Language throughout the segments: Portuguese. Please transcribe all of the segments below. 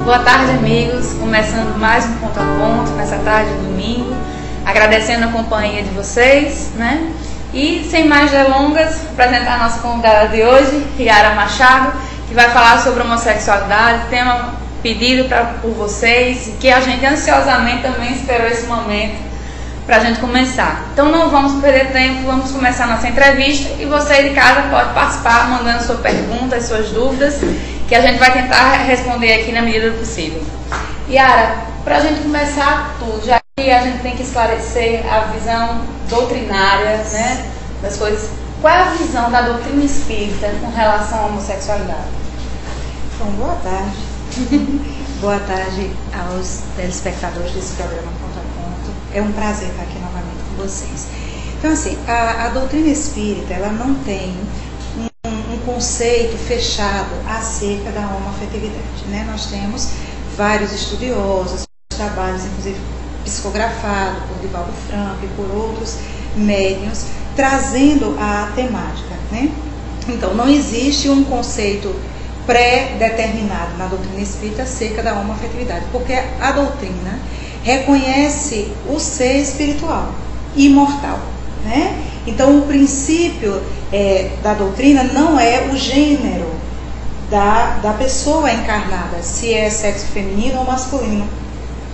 Boa tarde, amigos. Começando mais um Ponto a Ponto nessa tarde de domingo, agradecendo a companhia de vocês, né? E sem mais delongas, apresentar a nossa convidada de hoje, Yara Machado, que vai falar sobre homossexualidade, tema pedido por vocês e que a gente ansiosamente também esperou esse momento para a gente começar. Então não vamos perder tempo, vamos começar nossa entrevista e você de casa pode participar mandando suas perguntas, suas dúvidas, que a gente vai tentar responder aqui na medida do possível. Yara, para a gente começar tudo, já que a gente tem que esclarecer a visão doutrinária, né, das coisas, qual é a visão da doutrina espírita com relação à homossexualidade? Bom, boa tarde. Boa tarde aos telespectadores desse programa Ponto a Ponto. É um prazer estar aqui novamente com vocês. Então, assim, a doutrina espírita, ela não tem um conceito fechado acerca da homoafetividade, né? Nós temos vários estudiosos, trabalhos, inclusive psicografados por Divaldo Franco e por outros médiuns, trazendo a temática, né? Então, não existe um conceito pré-determinado na doutrina espírita acerca da homoafetividade, porque a doutrina reconhece o ser espiritual, imortal, né? Então, o princípio da doutrina não é o gênero da pessoa encarnada, se é sexo feminino ou masculino,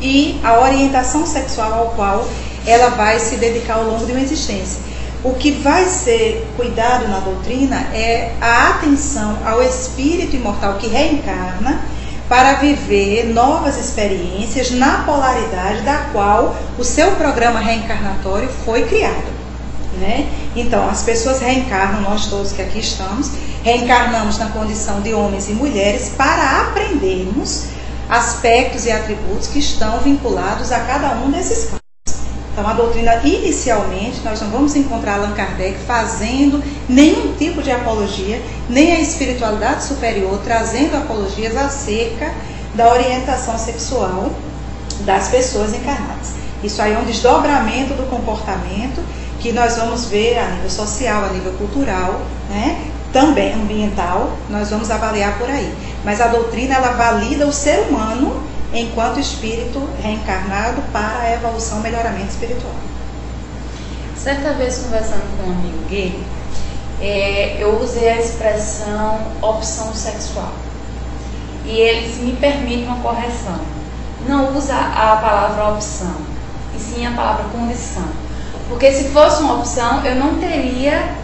e a orientação sexual ao qual ela vai se dedicar ao longo de uma existência. O que vai ser cuidado na doutrina é a atenção ao espírito imortal que reencarna para viver novas experiências na polaridade da qual o seu programa reencarnatório foi criado, né? Então, as pessoas reencarnam, nós todos que aqui estamos, reencarnamos na condição de homens e mulheres para aprendermos aspectos e atributos que estão vinculados a cada um desses casos. Então, a doutrina, inicialmente, nós não vamos encontrar Allan Kardec fazendo nenhum tipo de apologia, nem a espiritualidade superior trazendo apologias acerca da orientação sexual das pessoas encarnadas. Isso aí é um desdobramento do comportamento que nós vamos ver a nível social, a nível cultural, né? Também ambiental, nós vamos avaliar por aí. Mas a doutrina, ela valida o ser humano enquanto espírito reencarnado para a evolução, melhoramento espiritual. Certa vez, conversando com um amigo gay, eu usei a expressão opção sexual. E eles me permitem uma correção. Não usa a palavra opção, e sim a palavra condição. Porque se fosse uma opção, eu não teria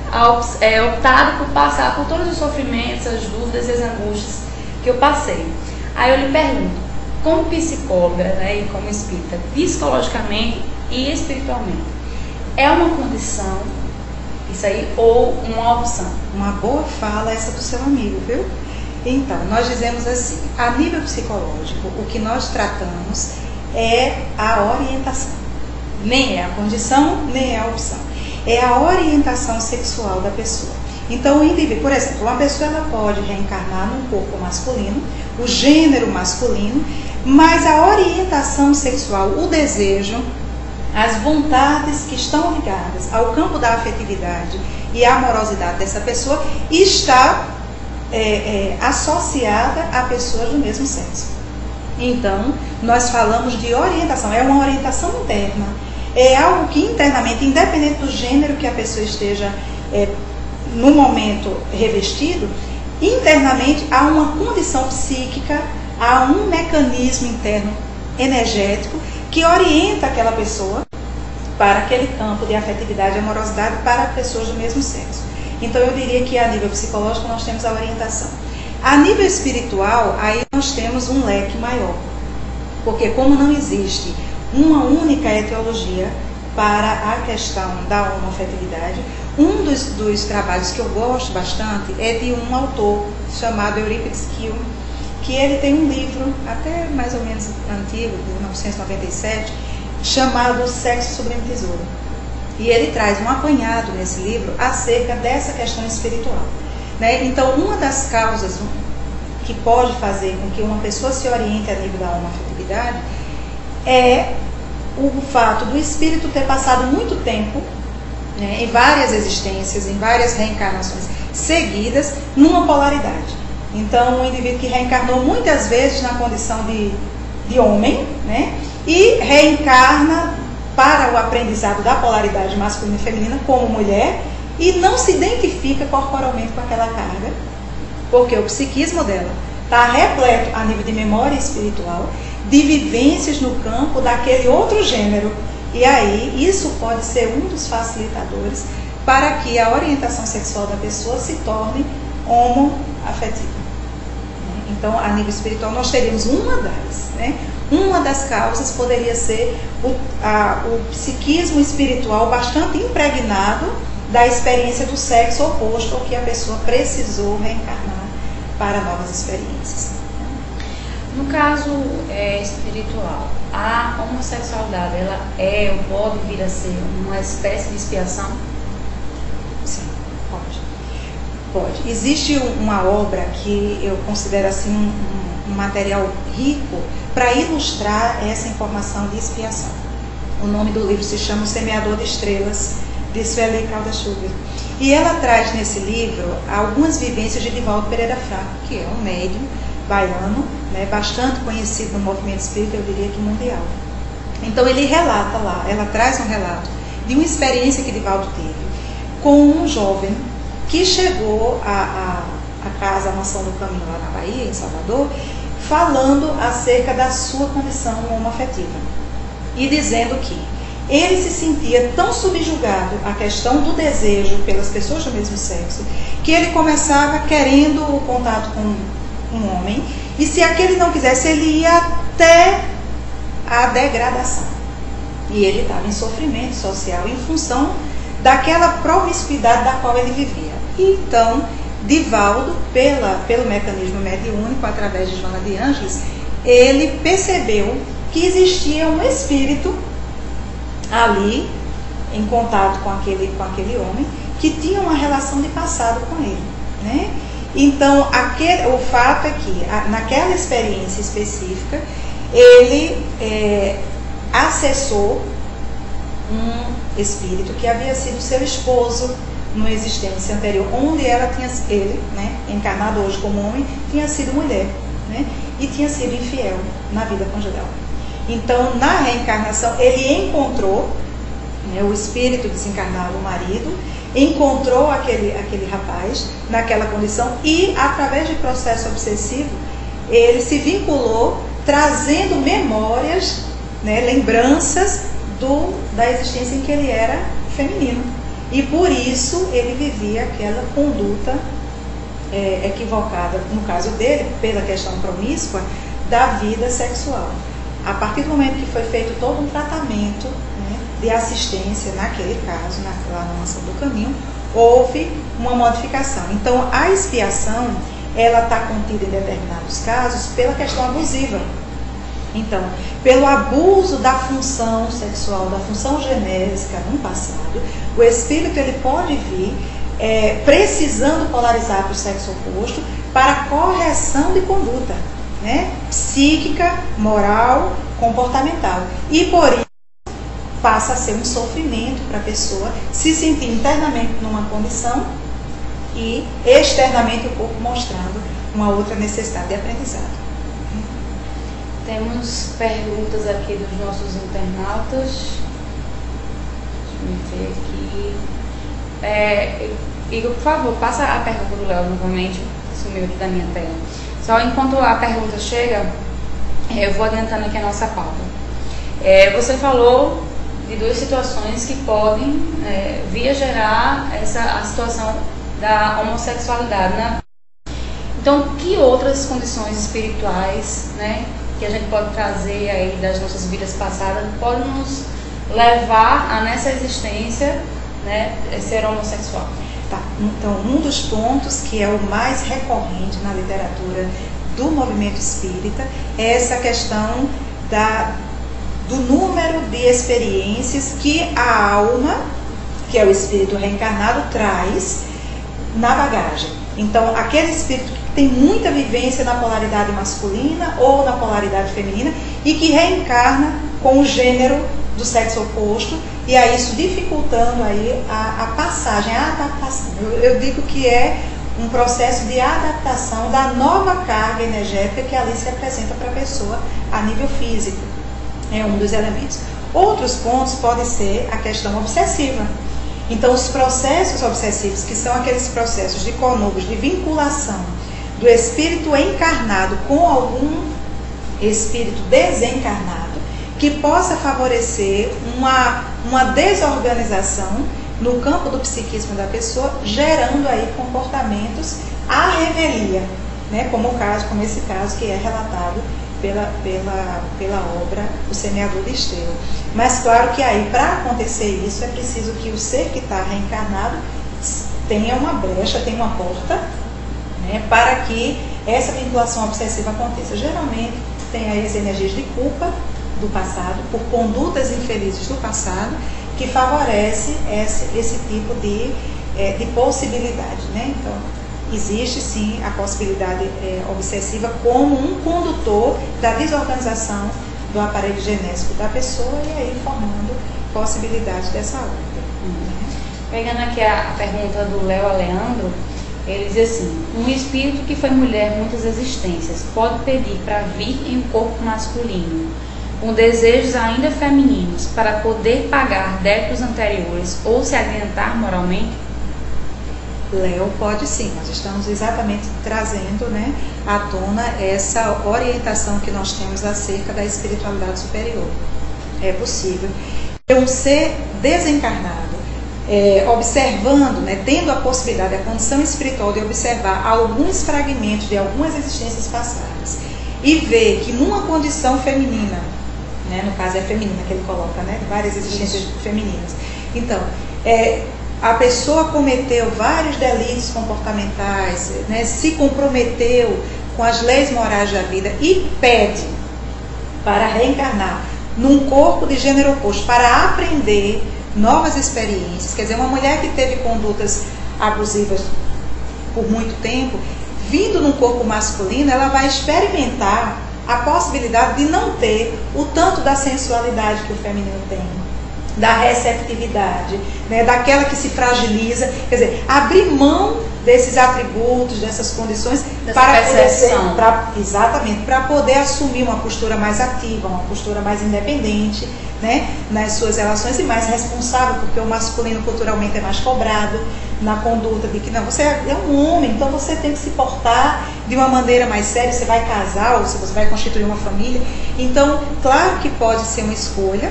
optado por passar por todos os sofrimentos, as dúvidas e as angústias que eu passei. Aí eu lhe pergunto, como psicóloga, né, e como espírita, psicologicamente e espiritualmente, é uma condição isso aí ou uma opção? Uma boa fala essa do seu amigo, viu? Então, nós dizemos assim, a nível psicológico, o que nós tratamos é a orientação. Nem é a condição, nem é a opção. É a orientação sexual da pessoa. Então, o indivíduo, por exemplo, uma pessoa ela pode reencarnar num corpo masculino, o gênero masculino, mas a orientação sexual, o desejo, as vontades que estão ligadas ao campo da afetividade e a amorosidade dessa pessoa está associada a pessoas do mesmo sexo. Então, nós falamos de orientação, é uma orientação interna, é algo que internamente, independente do gênero que a pessoa esteja no momento revestido, internamente há uma condição psíquica, há um mecanismo interno energético que orienta aquela pessoa para aquele campo de afetividade e amorosidade para pessoas do mesmo sexo. Então eu diria que a nível psicológico nós temos a orientação. A nível espiritual, aí nós temos um leque maior, porque como não existe uma única etiologia para a questão da homoafetividade, Um dos trabalhos que eu gosto bastante é de um autor chamado Euripides Kiel, que ele tem um livro, até mais ou menos antigo, de 1997, chamado Sexo Sublime Tesouro. E ele traz um apanhado nesse livro acerca dessa questão espiritual, né? Então, uma das causas que pode fazer com que uma pessoa se oriente a nível da homoafetividade é o fato do espírito ter passado muito tempo, né, em várias existências, em várias reencarnações seguidas, numa polaridade. Então, um indivíduo que reencarnou muitas vezes na condição de homem, né, e reencarna para o aprendizado da polaridade masculina e feminina como mulher e não se identifica corporalmente com aquela carga, porque o psiquismo dela está repleto a nível de memória espiritual, de vivências no campo daquele outro gênero. E aí, isso pode ser um dos facilitadores para que a orientação sexual da pessoa se torne homoafetiva. Então, a nível espiritual, nós teríamos uma das causas poderia ser o psiquismo espiritual bastante impregnado da experiência do sexo oposto ao que a pessoa precisou reencarnar para novas experiências. No caso espiritual, a homossexualidade, ela é ou pode vir a ser uma espécie de expiação? Sim, pode. Existe uma obra que eu considero assim um material rico para ilustrar essa informação de expiação. O nome do livro se chama O Semeador de Estrelas, de Sueli Caldas-Schubert. E ela traz nesse livro algumas vivências de Divaldo Pereira Franco, que é um médium baiano, né, bastante conhecido no movimento espírita, eu diria que mundial. Então ele relata lá, ela traz um relato de uma experiência que Divaldo teve com um jovem que chegou à casa, à Mansão do Caminho lá na Bahia, em Salvador, falando acerca da sua condição homoafetiva e dizendo que ele se sentia tão subjugado à questão do desejo pelas pessoas do mesmo sexo que ele começava querendo o contato com um homem, e se aquele não quisesse, ele ia até a degradação. E ele estava em sofrimento social em função daquela promiscuidade da qual ele vivia. E então, Divaldo, pelo mecanismo mediúnico, através de Joana de Ângeles, ele percebeu que existia um espírito ali, em contato com aquele homem, que tinha uma relação de passado com ele, né? Então, o fato é que, naquela experiência específica, ele acessou um espírito que havia sido seu esposo numa existência anterior, onde ele, né, encarnado hoje como homem, tinha sido mulher, né, e tinha sido infiel na vida conjugal. Então, na reencarnação, ele encontrou, né, o espírito desencarnado, o marido, encontrou aquele rapaz naquela condição e, através de processo obsessivo, ele se vinculou, trazendo memórias, né, lembranças da existência em que ele era feminino. E por isso ele vivia aquela conduta equivocada, no caso dele, pela questão promíscua, da vida sexual. A partir do momento que foi feito todo um tratamento, né, de assistência, naquele caso, lá na Mansão do Caminho, houve uma modificação. Então, a expiação, ela está contida em determinados casos pela questão abusiva. Então, pelo abuso da função sexual, da função genésica no passado, o espírito ele pode vir precisando polarizar para o sexo oposto para correção de conduta, né, psíquica, moral, comportamental. E por isso passa a ser um sofrimento para a pessoa se sentir internamente numa condição e externamente o corpo mostrando uma outra necessidade de aprendizado. Temos perguntas aqui dos nossos internautas. Deixa eu ver aqui. Igor, por favor, passa a pergunta do Léo novamente. Sumiu aqui da minha tela. Só enquanto a pergunta chega, eu vou adiantando aqui a nossa pauta. Você falou de duas situações que podem vir a gerar a situação da homossexualidade, né? Então, que outras condições espirituais, né, que a gente pode trazer aí das nossas vidas passadas, podem nos levar a, nessa existência, né, ser homossexual? Tá. Então, um dos pontos que é o mais recorrente na literatura do movimento espírita é essa questão do número de experiências que a alma, que é o espírito reencarnado, traz na bagagem. Então, aquele espírito que tem muita vivência na polaridade masculina ou na polaridade feminina e que reencarna com o gênero do sexo oposto, e aí isso dificultando aí a passagem, a adaptação. Eu digo que é um processo de adaptação da nova carga energética que ali se apresenta para a pessoa a nível físico. É um dos elementos. Outros pontos podem ser a questão obsessiva. Então, os processos obsessivos, que são aqueles processos de conubos, de vinculação do espírito encarnado com algum espírito desencarnado, que possa favorecer uma desorganização no campo do psiquismo da pessoa, gerando aí comportamentos à revelia, né? Como esse caso que é relatado pela obra O Semeador de Estrela. Mas claro que aí, para acontecer isso, é preciso que o ser que está reencarnado tenha uma brecha, tenha uma porta, né? Para que essa vinculação obsessiva aconteça. Geralmente tem aí as energias de culpa do passado, por condutas infelizes do passado, que favorece esse tipo de possibilidade, né? Então, existe sim a possibilidade obsessiva como um condutor da desorganização do aparelho genético da pessoa e aí formando possibilidades dessa ordem. Pegando aqui a pergunta do Léo Aleandro, ele diz assim: um espírito que foi mulher muitas existências pode pedir para vir em um corpo masculino, com desejos ainda femininos, para poder pagar débitos anteriores ou se adiantar moralmente? Léo, pode sim. Nós estamos exatamente trazendo, né, à tona essa orientação que nós temos acerca da espiritualidade superior. É possível. Um ser desencarnado, observando, né, tendo a possibilidade, a condição espiritual de observar alguns fragmentos de algumas existências passadas e ver que numa condição feminina, né, no caso é feminina que ele coloca, né, várias existências femininas. Então, a pessoa cometeu vários delitos comportamentais, né, se comprometeu com as leis morais da vida e pede para reencarnar num corpo de gênero oposto, para aprender novas experiências. Quer dizer, uma mulher que teve condutas abusivas por muito tempo, vindo num corpo masculino, ela vai experimentar a possibilidade de não ter o tanto da sensualidade que o feminino tem, da receptividade, né, daquela que se fragiliza, quer dizer, abrir mão desses atributos, dessas condições, exatamente, para poder assumir uma postura mais ativa, uma postura mais independente, né, nas suas relações e mais responsável, porque o masculino culturalmente é mais cobrado na conduta de que não, você é um homem, então você tem que se portar de uma maneira mais séria, você vai casar ou você vai constituir uma família. Então, claro que pode ser uma escolha,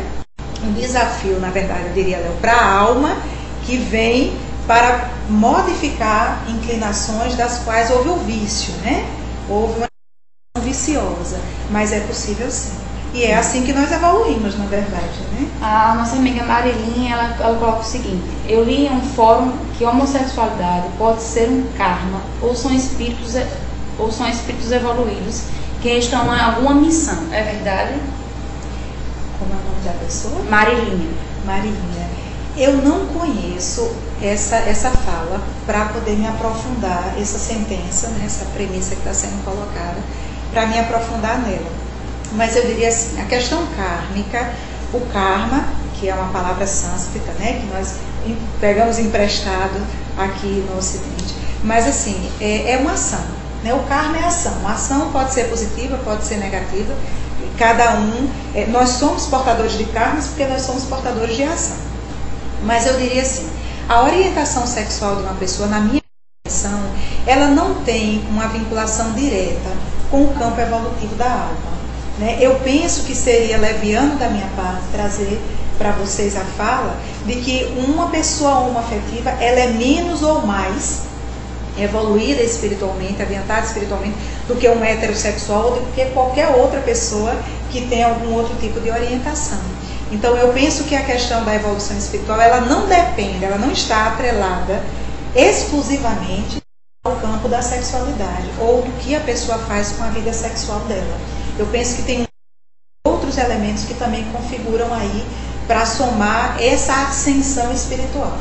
um desafio, na verdade, eu diria, para a alma que vem para modificar inclinações das quais houve o vício, né? Houve uma viciosa, mas é possível sim. E é assim que nós evoluímos, na verdade, né? A nossa amiga Marilinha, ela coloca o seguinte: eu li em um fórum que a homossexualidade pode ser um karma ou são espíritos evoluídos que estão em alguma missão. É verdade? Como é o nome da pessoa? Marilinha. Marilinha. Eu não conheço essa fala para poder me aprofundar, essa sentença, né, essa premissa que está sendo colocada, para me aprofundar nela. Mas eu diria assim, a questão kármica, o karma, que é uma palavra sânscrita, né, que nós pegamos emprestado aqui no Ocidente, mas assim, é uma ação, né? O karma é ação. A ação pode ser positiva, pode ser negativa, cada um, nós somos portadores de karmas porque nós somos portadores de ação. Mas eu diria assim, a orientação sexual de uma pessoa, na minha opinião, ela não tem uma vinculação direta com o campo evolutivo da alma, né? Eu penso que seria leviano da minha parte trazer para vocês a fala de que uma pessoa homoafetiva, ela é menos ou mais evoluída espiritualmente, adiantada espiritualmente, do que um heterossexual ou do que qualquer outra pessoa que tem algum outro tipo de orientação. Então eu penso que a questão da evolução espiritual, ela não depende, ela não está atrelada exclusivamente ao campo da sexualidade ou do que a pessoa faz com a vida sexual dela. Eu penso que tem outros elementos que também configuram aí para somar essa ascensão espiritual.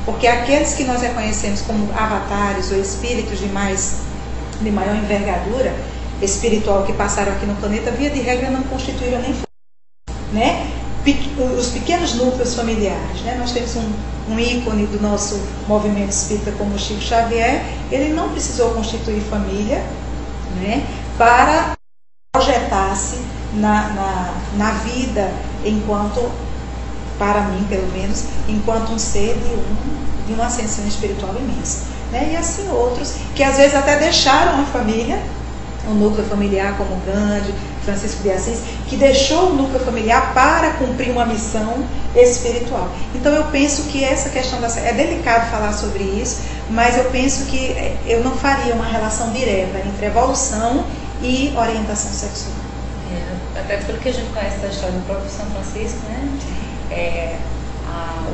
Porque aqueles que nós reconhecemos como avatares ou espíritos de maior envergadura espiritual que passaram aqui no planeta, via de regra não constituíram nem né? Os pequenos núcleos familiares, né? Nós temos um ícone do nosso movimento espírita como o Chico Xavier. Ele não precisou constituir família, né? Para projetar-se na vida enquanto, para mim pelo menos, enquanto um ser de uma ascensão espiritual imensa, né? E assim outros que às vezes até deixaram a família, o núcleo familiar, como Gandhi, Francisco de Assis, que deixou o núcleo familiar para cumprir uma missão espiritual. Então eu penso que essa questão é delicado falar sobre isso, mas eu penso que eu não faria uma relação direta entre evolução e orientação sexual. Até pelo que a gente conhece da história do próprio São Francisco, né?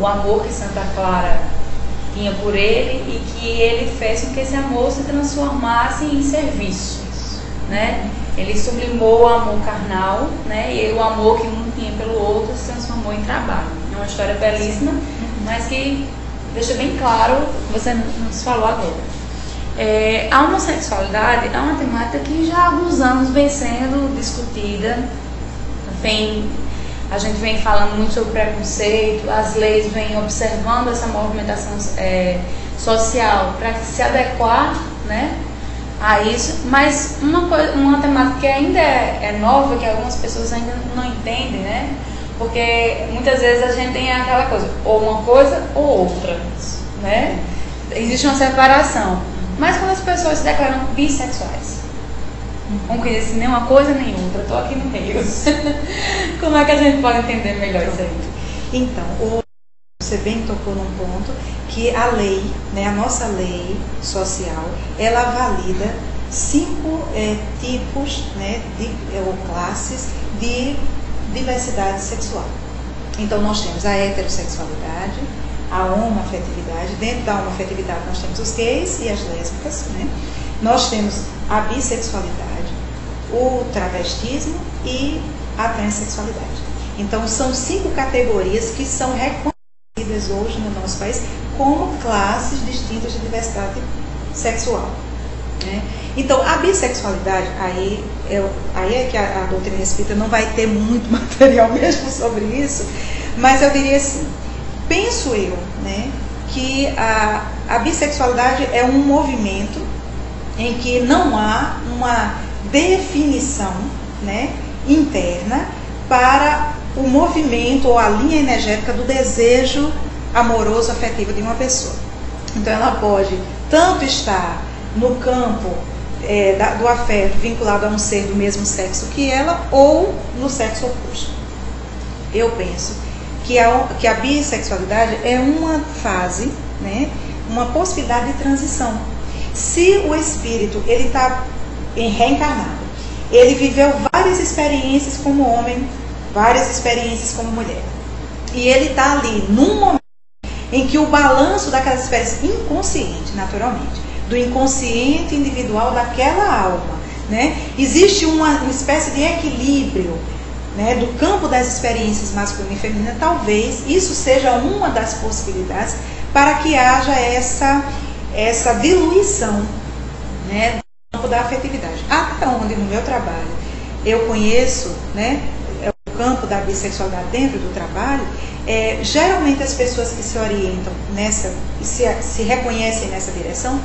O amor que Santa Clara tinha por ele e que ele fez com que esse amor se transformasse em serviço, né? Ele sublimou o amor carnal, né? E o amor que um tinha pelo outro se transformou em trabalho. É uma história belíssima, mas que deixa bem claro o que você nos falou agora. A homossexualidade é uma temática que já há alguns anos vem sendo discutida. A gente vem falando muito sobre preconceito, as leis vêm observando essa movimentação social para se adequar, né, a isso, mas uma temática que ainda é nova, que algumas pessoas ainda não entendem, né, porque muitas vezes a gente tem aquela coisa, ou uma coisa ou outra, né, existe uma separação, mas quando as pessoas se declaram bissexuais, como que disse, nem uma coisa nem outra, estou aqui no meio. Como é que a gente pode entender melhor isso aí? Então, você bem tocou num ponto que a lei, né, a nossa lei social, ela valida 5 tipos, né, ou classes de diversidade sexual. Então nós temos a heterossexualidade, a homoafetividade. Dentro da homoafetividade nós temos os gays e as lésbicas, né? Nós temos a bissexualidade, o travestismo e a transexualidade. Então são 5 categorias que são reconhecidas hoje no nosso país como classes distintas de diversidade sexual, né? Então a bissexualidade, aí é que a doutrina espírita não vai ter muito material mesmo sobre isso, mas eu diria assim, penso eu, né, que a bissexualidade é um movimento em que não há uma definição, né, interna para o movimento ou a linha energética do desejo amoroso, afetivo de uma pessoa. Então ela pode tanto estar no campo do afeto vinculado a um ser do mesmo sexo que ela ou no sexo oposto. Eu penso que a bissexualidade é uma fase, né, uma possibilidade de transição. Se o espírito ele está reencarnado, ele viveu várias experiências como homem, várias experiências como mulher, e ele está ali num momento em que o balanço daquelas experiências, inconsciente, naturalmente, do inconsciente individual daquela alma, né, existe uma espécie de equilíbrio, né, do campo das experiências masculina e feminina. Talvez isso seja uma das possibilidades para que haja essa diluição, né, do campo da afetividade. Até onde no meu trabalho eu conheço, né, o campo da bissexualidade dentro do trabalho, geralmente as pessoas que se orientam se reconhecem nessa direção,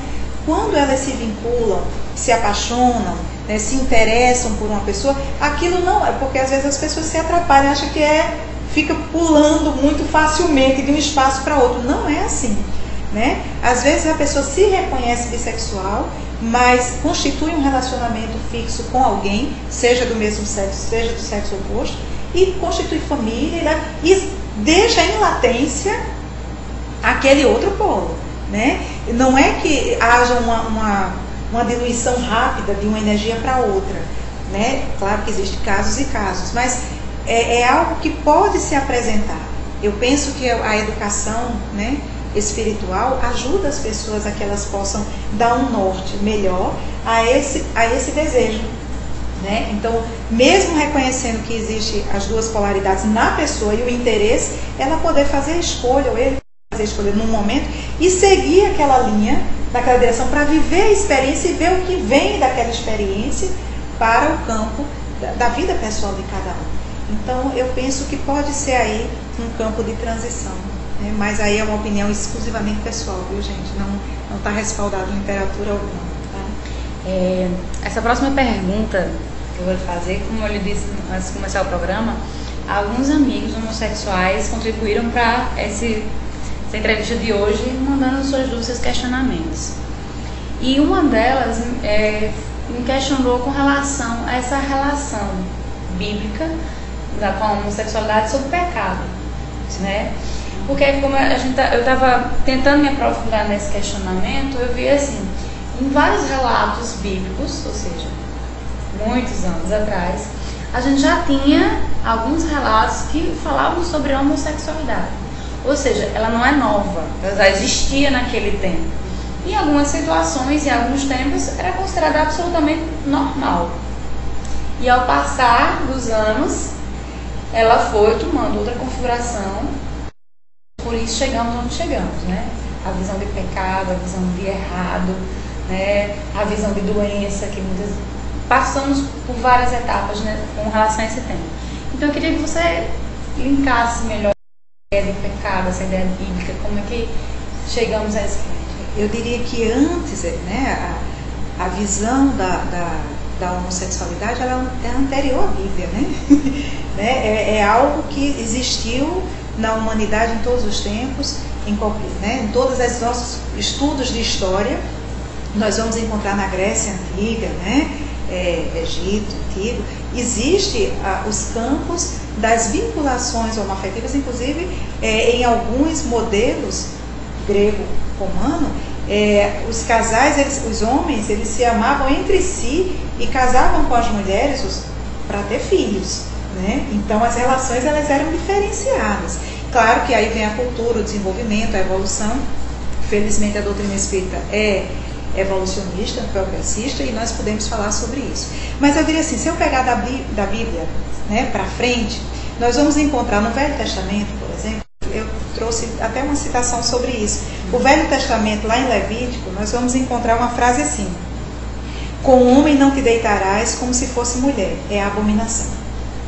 quando elas se vinculam, se apaixonam, né, se interessam por uma pessoa, aquilo não é, porque às vezes as pessoas se atrapalham, acham que fica pulando muito facilmente de um espaço para outro. Não é assim, né? Às vezes a pessoa se reconhece bissexual, mas constitui um relacionamento fixo com alguém, seja do mesmo sexo, seja do sexo oposto, e constitui família, né, e deixa em latência aquele outro polo, né? Não é que haja uma diluição rápida de uma energia para outra, né? Claro que existem casos e casos, mas é algo que pode se apresentar. Eu penso que a educação, né, espiritual ajuda as pessoas a que elas possam dar um norte melhor a esse desejo, né? Então, mesmo reconhecendo que existe as duas polaridades na pessoa e o interesse, ela poder fazer a escolha, ou ele fazer a escolha num momento e seguir aquela linha, daquela direção, para viver a experiência e ver o que vem daquela experiência para o campo da vida pessoal de cada um. Então, eu penso que pode ser aí um campo de transição, né? Mas aí é uma opinião exclusivamente pessoal, viu, gente? Não está respaldado em literatura alguma. Essa próxima pergunta que eu vou fazer, como eu lhe disse antes de começar o programa, alguns amigos homossexuais contribuíram para essa entrevista de hoje, mandando suas dúvidas e questionamentos. E uma delas me questionou com relação a essa relação bíblica com a homossexualidade sobre pecado, né? Porque como eu estava tentando me aprofundar nesse questionamento, eu vi assim, em vários relatos bíblicos, ou seja, muitos anos atrás, a gente já tinha alguns relatos que falavam sobre a homossexualidade. Ou seja, ela não é nova, ela já existia naquele tempo. Em algumas situações, em alguns tempos, era considerada absolutamente normal. E ao passar dos anos, ela foi tomando outra configuração. Por isso chegamos onde chegamos, né? A visão de pecado, a visão de errado, né? A visão de doença, que muitas passamos por várias etapas, né, com relação a esse tema. Então eu queria que você linkasse melhor a ideia de pecado, essa ideia bíblica, como é que chegamos a esse ponto. Eu diria que antes, né, a visão da homossexualidade ela é anterior à Bíblia, né? É algo que existiu na humanidade em todos os tempos, em todos os nossos estudos de história, nós vamos encontrar na Grécia Antiga, né? Egito Antigo, existe os campos das vinculações homoafetivas, inclusive em alguns modelos grego-romano, os casais, os homens, eles se amavam entre si e casavam com as mulheres para ter filhos, né? Então as relações elas eram diferenciadas. Claro que aí vem a cultura, o desenvolvimento, a evolução. Felizmente a doutrina espírita é evolucionista, progressista, e nós podemos falar sobre isso. Mas eu diria assim, se eu pegar da Bíblia, né, para frente, nós vamos encontrar no Velho Testamento, por exemplo, eu trouxe até uma citação sobre isso. O Velho Testamento, lá em Levítico, nós vamos encontrar uma frase assim: com o homem não te deitarás como se fosse mulher, é a abominação,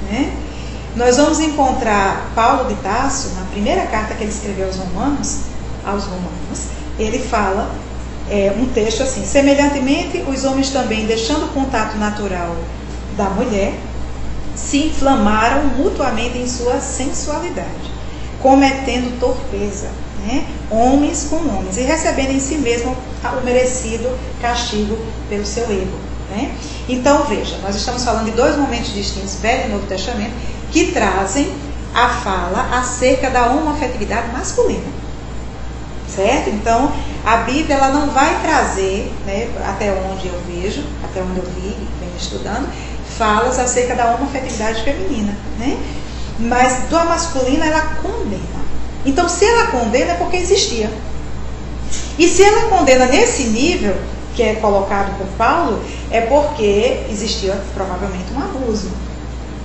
né? Nós vamos encontrar Paulo de Tarso, na primeira carta que ele escreveu aos Romanos, ele fala um texto assim: semelhantemente, os homens também, deixando o contato natural da mulher, se inflamaram mutuamente em sua sensualidade, cometendo torpeza, né? Homens com homens, e recebendo em si mesmo o merecido castigo pelo seu erro, né? Então veja, nós estamos falando de dois momentos distintos, Velho e Novo Testamento, que trazem a fala acerca da homoafetividade masculina, certo? Então a Bíblia ela não vai trazer, né, até onde eu vejo, até onde eu vi, venho estudando, falas acerca da homoafetividade feminina, né? Mas da masculina ela condena. Então se ela condena é porque existia. E se ela condena nesse nível que é colocado por Paulo, é porque existia provavelmente um abuso,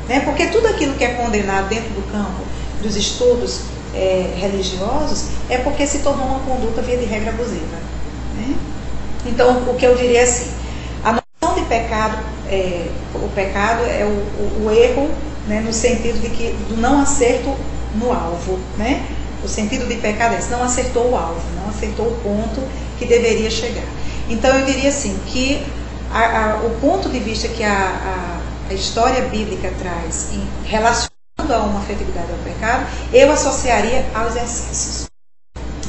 né? Porque tudo aquilo que é condenado dentro do campo dos estudos religiosos é porque se tornou uma conduta via de regra abusiva, né? Então o que eu diria é assim: a noção de pecado, o pecado é o erro, né, no sentido de que do não acerto no alvo, né? O sentido de pecado é esse: não acertou o alvo, não acertou o ponto que deveria chegar. Então eu diria assim que o ponto de vista que a história bíblica traz em relação a uma afetividade ao pecado, eu associaria aos excessos,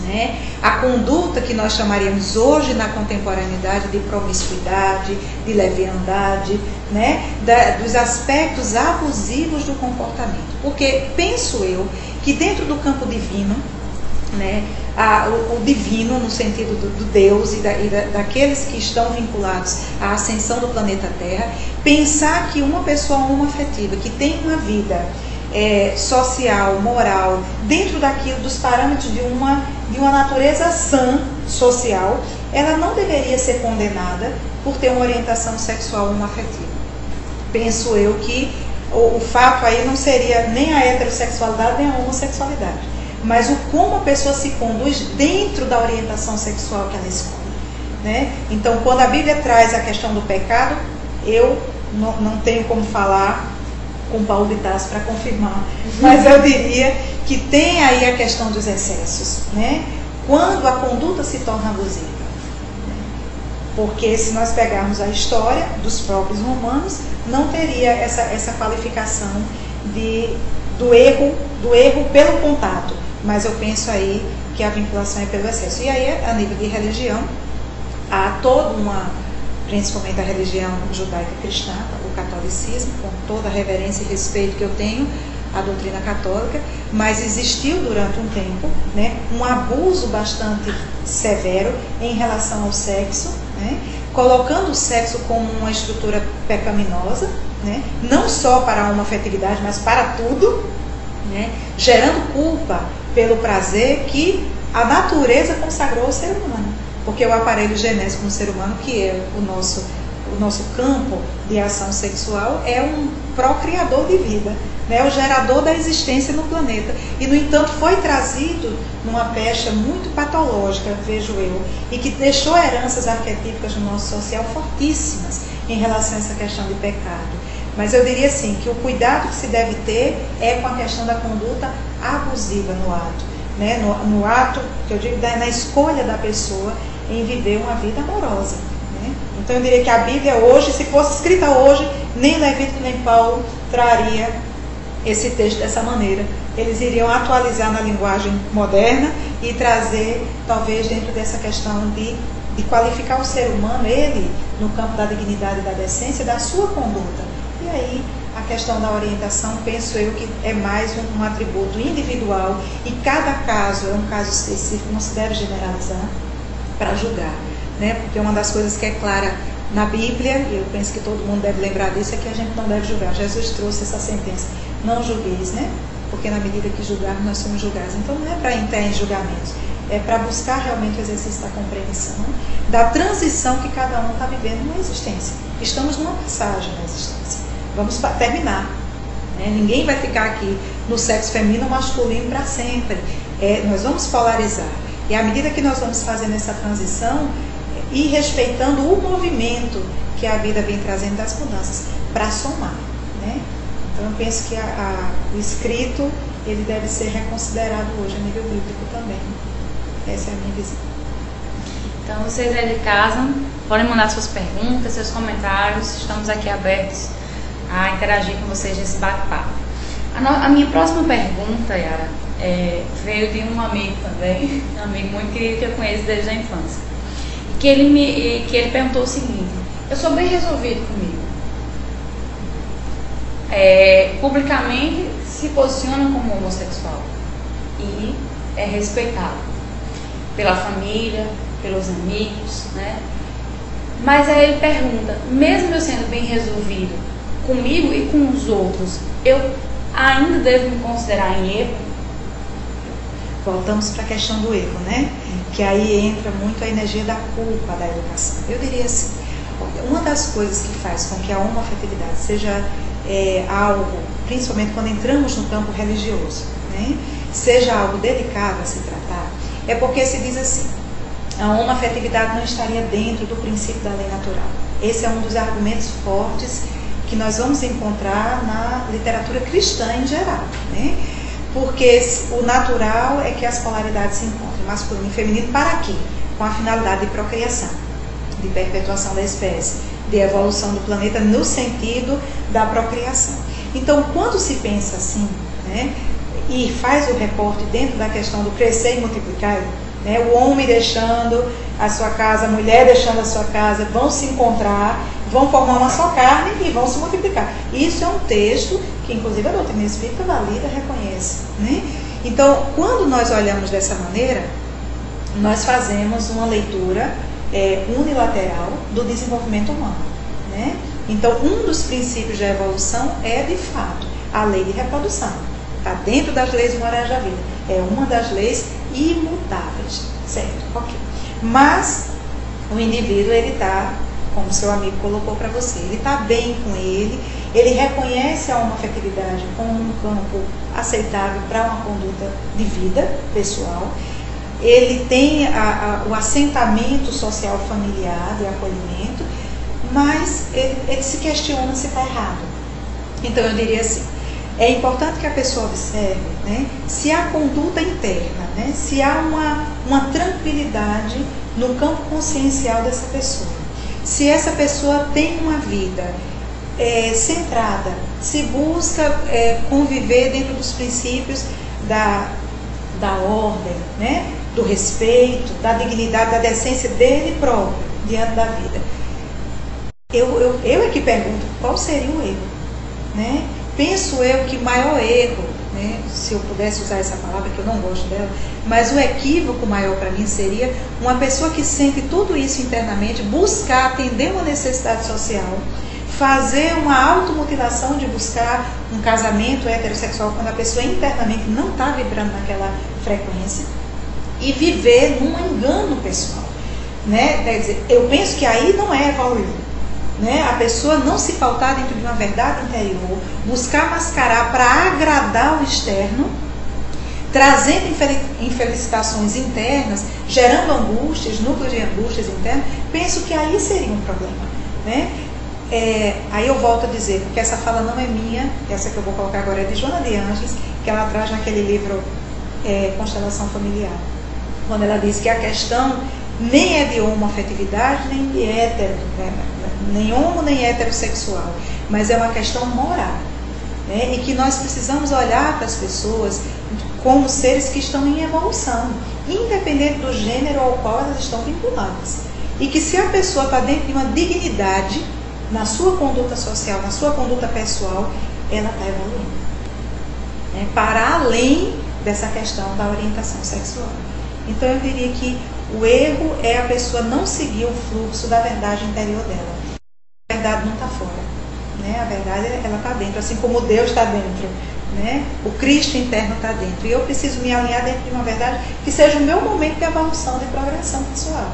né? A conduta que nós chamaríamos hoje na contemporaneidade de promiscuidade, de leviandade, né? Dos aspectos abusivos do comportamento. Porque penso eu que dentro do campo divino, né, o divino, no sentido do Deus e daqueles que estão vinculados à ascensão do planeta Terra, pensar que uma pessoa homoafetiva que tem uma vida social, moral, dentro daquilo, dos parâmetros de uma natureza sã, social, ela não deveria ser condenada por ter uma orientação sexual homoafetiva. Penso eu que o fato aí não seria nem a heterossexualidade nem a homossexualidade, mas o como a pessoa se conduz dentro da orientação sexual que ela escolhe, né? Então, quando a Bíblia traz a questão do pecado, eu não tenho como falar com Paulo de Tarso para confirmar, mas eu diria que tem aí a questão dos excessos, né? Quando a conduta se torna abusiva, né? Porque se nós pegarmos a história dos próprios romanos, não teria essa qualificação do erro pelo contato, mas eu penso aí que a vinculação é pelo excesso. E aí, a nível de religião, há toda principalmente a religião judaica cristã, o catolicismo, com toda a reverência e respeito que eu tenho à doutrina católica, mas existiu durante um tempo, né, um abuso bastante severo em relação ao sexo, né, colocando o sexo como uma estrutura pecaminosa, né, não só para a homoafetividade, mas para tudo, né, gerando culpa pelo prazer que a natureza consagrou ao ser humano. Porque o aparelho genésico no ser humano, que é o nosso campo de ação sexual, é um procriador de vida, né? O gerador da existência no planeta. E, no entanto, foi trazido numa pecha muito patológica, vejo eu, e que deixou heranças arquetípicas no nosso social fortíssimas em relação a essa questão de pecado. Mas eu diria assim, que o cuidado que se deve ter é com a questão da conduta abusiva no ato, né? No ato, que eu digo, na escolha da pessoa em viver uma vida amorosa, né? Então eu diria que a Bíblia hoje, se fosse escrita hoje, nem Levítico nem Paulo traria esse texto dessa maneira. Eles iriam atualizar na linguagem moderna e trazer, talvez, dentro dessa questão de qualificar o ser humano, ele, no campo da dignidade e da decência, da sua conduta. E aí, a questão da orientação, penso eu que é mais um atributo individual, e cada caso é um caso específico, não se deve generalizar para julgar, né? Porque uma das coisas que é clara na Bíblia, e eu penso que todo mundo deve lembrar disso, é que a gente não deve julgar. Jesus trouxe essa sentença, não julgueis, né? Porque na medida que julgarmos, nós somos julgados. Então não é para entrar em julgamentos, é para buscar realmente o exercício da compreensão, da transição que cada um está vivendo na existência. Estamos numa passagem na existência, vamos terminar, né? Ninguém vai ficar aqui no sexo feminino ou masculino para sempre. Nós vamos polarizar. E à medida que nós vamos fazendo essa transição e respeitando o movimento que a vida vem trazendo das mudanças, para somar, né? Então eu penso que o escrito, ele deve ser reconsiderado hoje a nível bíblico também. Essa é a minha visão. Então vocês aí de casa podem mandar suas perguntas, seus comentários, estamos aqui abertos a interagir com vocês nesse bate-papo. A minha próxima pergunta, Yara, veio de um amigo também, um amigo muito querido que eu conheço desde a infância, que ele perguntou o seguinte: eu sou bem resolvido comigo, publicamente se posiciona como homossexual e é respeitado pela família, pelos amigos, né? Mas aí ele pergunta, mesmo eu sendo bem resolvido comigo e com os outros, eu ainda devo me considerar em erro? Voltamos para a questão do erro, né? Que aí entra muito a energia da culpa da educação. Eu diria assim, uma das coisas que faz com que a homoafetividade seja algo, principalmente quando entramos no campo religioso, né, seja algo delicado a se tratar, é porque se diz assim, a homoafetividade não estaria dentro do princípio da lei natural. Esse é um dos argumentos fortes que nós vamos encontrar na literatura cristã em geral, né? Porque o natural é que as polaridades se encontrem, masculino e feminino, para quê? Com a finalidade de procriação, de perpetuação da espécie, de evolução do planeta no sentido da procriação. Então, quando se pensa assim, né, e faz o recorte dentro da questão do crescer e multiplicar, né, o homem deixando a sua casa, a mulher deixando a sua casa, vão se encontrar, vão formar uma só carne e vão se multiplicar. Isso é um texto que, inclusive, a doutrina espírita valida, reconhece, né? Então, quando nós olhamos dessa maneira, nós fazemos uma leitura unilateral do desenvolvimento humano, né? Então, um dos princípios da evolução é, de fato, a lei de reprodução. Está dentro das leis morais da vida. É uma das leis imutáveis, certo? Ok. Mas o indivíduo, ele está, como seu amigo colocou para você, ele está bem com ele reconhece a homoafetividade como um campo aceitável para uma conduta de vida pessoal, ele tem o assentamento social familiar de acolhimento, mas ele se questiona se está errado. Então eu diria assim, é importante que a pessoa observe, né, se há conduta interna, né, se há uma tranquilidade no campo consciencial dessa pessoa. Se essa pessoa tem uma vida centrada, se busca conviver dentro dos princípios da ordem, né, do respeito, da dignidade, da decência dele próprio diante da vida. Eu é que pergunto, qual seria o erro? Né? Penso eu que o maior erro, né, se eu pudesse usar essa palavra, que eu não gosto dela, mas o equívoco maior para mim seria uma pessoa que sente tudo isso internamente, buscar atender uma necessidade social, fazer uma automutilação de buscar um casamento heterossexual quando a pessoa internamente não está vibrando naquela frequência e viver num engano pessoal, né? Quer dizer, eu penso que aí não é evoluir, né? A pessoa não se pautar dentro de uma verdade interior, buscar mascarar para agradar o externo, trazendo infelicitações internas, gerando angústias, núcleos de angústias internas. Penso que aí seria um problema, né? Aí eu volto a dizer, porque essa fala não é minha, essa que eu vou colocar agora é de Joana de Ângeles, que ela traz naquele livro Constelação Familiar, quando ela diz que a questão nem é de homoafetividade, nem de hétero, né? Nem homo, nem heterossexual, mas é uma questão moral, né? E que nós precisamos olhar para as pessoas como seres que estão em evolução, independente do gênero ao qual elas estão vinculadas. E que se a pessoa está dentro de uma dignidade, na sua conduta social, na sua conduta pessoal, ela está evoluindo, né? Para além dessa questão da orientação sexual. Então eu diria que o erro é a pessoa não seguir o fluxo da verdade interior dela. A verdade não está fora, né? A verdade, ela está dentro, assim como Deus está dentro, né? O Cristo interno está dentro. E eu preciso me alinhar dentro de uma verdade que seja o meu momento de evolução, de progressão pessoal,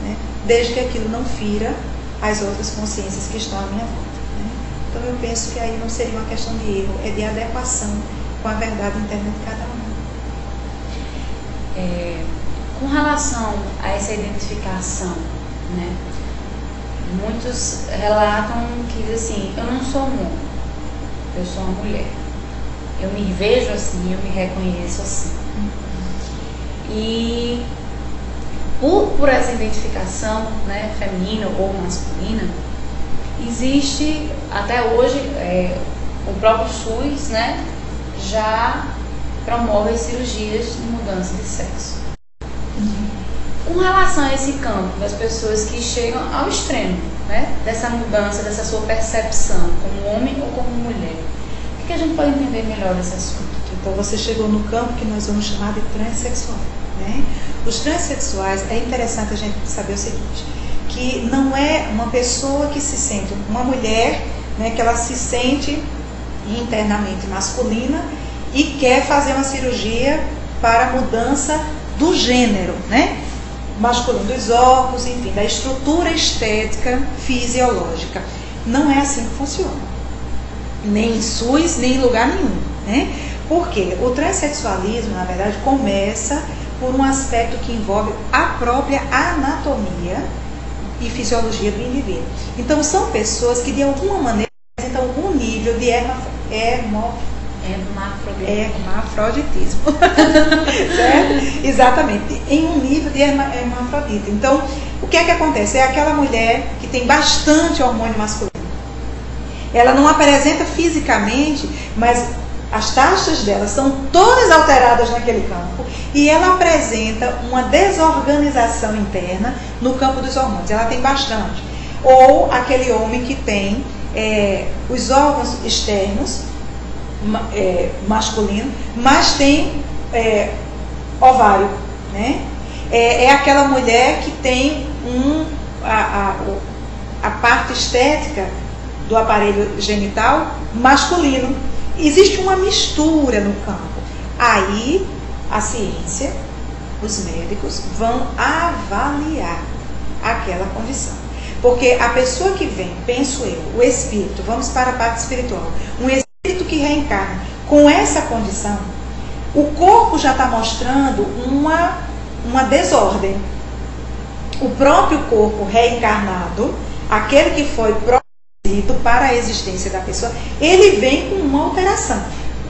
né? Desde que aquilo não fira as outras consciências que estão à minha volta, né? Então eu penso que aí não seria uma questão de erro, é de adequação com a verdade interna de cada um. Com relação a essa identificação, né? Muitos relatam que assim, eu não sou um homem, eu sou uma mulher. Eu me vejo assim, eu me reconheço assim. E por essa identificação, né, feminina ou masculina, existe até hoje o próprio SUS, né, já promove cirurgias de mudança de sexo. Com relação a esse campo das pessoas que chegam ao extremo, né, dessa mudança, dessa sua percepção como homem ou como mulher, o que a gente pode entender melhor desse assunto? Então você chegou no campo que nós vamos chamar de transexual, né? Os transexuais, é interessante a gente saber o seguinte, que não é uma pessoa que se sente, uma mulher, né, que ela se sente internamente masculina e quer fazer uma cirurgia para mudança do gênero, né? Masculino, dos órgãos, enfim, da estrutura estética fisiológica. Não é assim que funciona. Nem em SUS, nem em lugar nenhum, né? Porque o transexualismo, na verdade, começa por um aspecto que envolve a própria anatomia e fisiologia do indivíduo. Então, são pessoas que, de alguma maneira, apresentam algum nível de hermafroditismo. Certo? Exatamente. Em um nível de hermafrodita. Então, o que é que acontece? É aquela mulher que tem bastante hormônio masculino. Ela não apresenta fisicamente, mas as taxas dela são todas alteradas naquele campo e ela apresenta uma desorganização interna no campo dos hormônios. Ela tem bastante. Ou aquele homem que tem os órgãos externos masculino, mas tem ovário, né? é aquela mulher que tem a parte estética do aparelho genital masculino. Existe uma mistura no campo. Aí a ciência, os médicos vão avaliar aquela condição. Porque a pessoa que vem, penso eu, o espírito, vamos para a parte espiritual, um espírito que reencarna com essa condição, o corpo já está mostrando uma desordem. O próprio corpo reencarnado, aquele que foi produzido para a existência da pessoa, ele vem com uma alteração,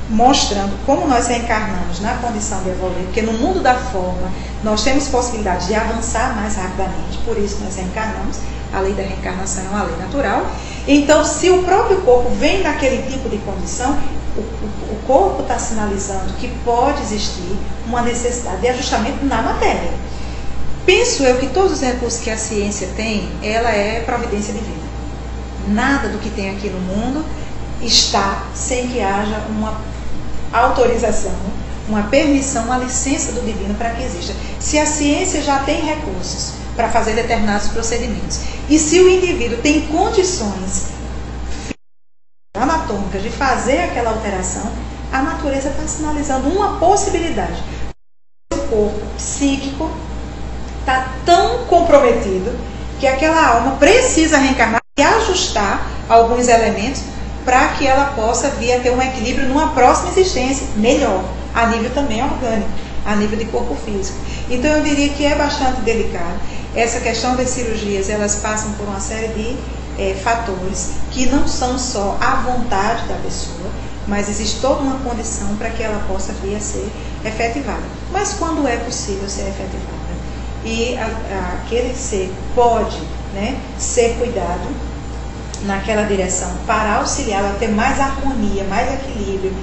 mostrando como nós reencarnamos na condição de evoluir, porque no mundo da forma nós temos possibilidade de avançar mais rapidamente, por isso nós reencarnamos. A lei da reencarnação é uma lei natural. Então, se o próprio corpo vem naquele tipo de condição, o corpo está sinalizando que pode existir uma necessidade de ajustamento na matéria. Penso eu que todos os recursos que a ciência tem, ela é providência divina. Nada do que tem aqui no mundo está sem que haja uma autorização, uma permissão, uma licença do divino para que exista. Se a ciência já tem recursos para fazer determinados procedimentos, e se o indivíduo tem condições anatômicas de fazer aquela alteração, a natureza está sinalizando uma possibilidade. O corpo psíquico está tão comprometido que aquela alma precisa reencarnar e ajustar alguns elementos para que ela possa vir a ter um equilíbrio numa próxima existência melhor, a nível também orgânico, a nível de corpo físico. Então eu diria que é bastante delicado. Essa questão das cirurgias, elas passam por uma série de fatores que não são só a vontade da pessoa, mas existe toda uma condição para que ela possa vir a ser efetivada. Mas quando é possível ser efetivada e aquele ser pode, né, ser cuidado naquela direção para auxiliá-la a ter mais harmonia, mais equilíbrio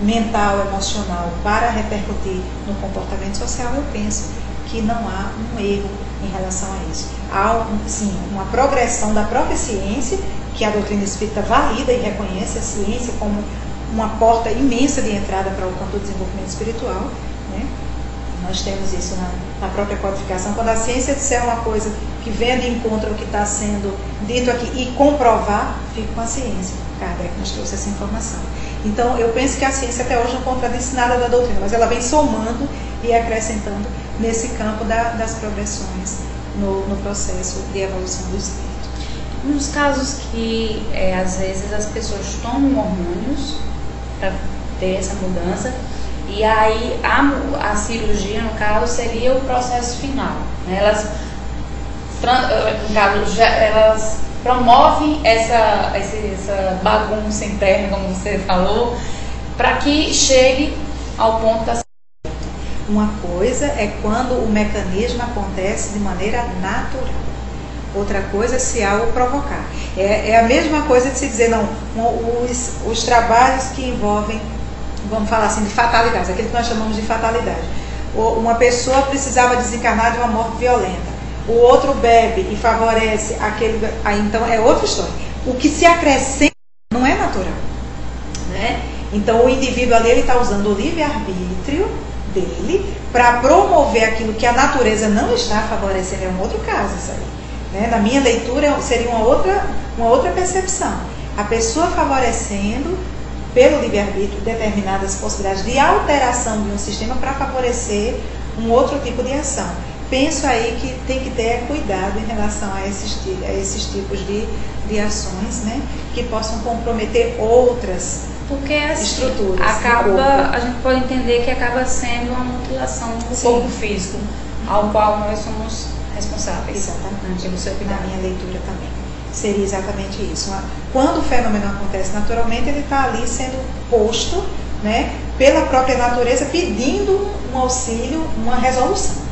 mental, emocional, para repercutir no comportamento social, eu penso que não há um erro em relação a isso. Há, sim, uma progressão da própria ciência, que a doutrina espírita valida e reconhece a ciência como uma porta imensa de entrada para o campo do desenvolvimento espiritual, né? Nós temos isso na própria codificação. Quando a ciência disser uma coisa que venha de encontro ao que está sendo dito aqui e comprovar, fica com a ciência. Kardec nos trouxe essa informação. Então, eu penso que a ciência até hoje não contradiz nada da doutrina, mas ela vem somando e acrescentando nesse campo das progressões no processo de evolução do espírito. Nos casos que, às vezes, as pessoas tomam hormônios para ter essa mudança, e aí a cirurgia, no caso, seria o processo final, né? Elas promovem essa bagunça interna, como você falou, para que chegue ao ponto da... Uma coisa é quando o mecanismo acontece de maneira natural. Outra coisa é se há o provocar. É a mesma coisa de se dizer, não, os trabalhos que envolvem, vamos falar assim, de fatalidade, aquilo que nós chamamos de fatalidade. Uma pessoa precisava desencarnar de uma morte violenta. O outro bebe e favorece aquele... Aí, então, é outra história. O que se acrescenta não é natural, né? Então, o indivíduo ali está usando o livre-arbítrio dele para promover aquilo que a natureza não está favorecendo. É um outro caso isso aí, né? Na minha leitura, seria uma outra percepção. A pessoa favorecendo, pelo livre-arbítrio, determinadas possibilidades de alteração de um sistema para favorecer um outro tipo de ação. Penso aí que tem que ter cuidado em relação a esses tipos de ações, né, que possam comprometer outras estruturas. A gente pode entender que acaba sendo uma mutilação do corpo físico, ao qual nós somos responsáveis. Exatamente. Na minha leitura também. Seria exatamente isso. Quando o fenômeno acontece naturalmente, ele está ali sendo posto, né, pela própria natureza, pedindo um auxílio, uma resolução.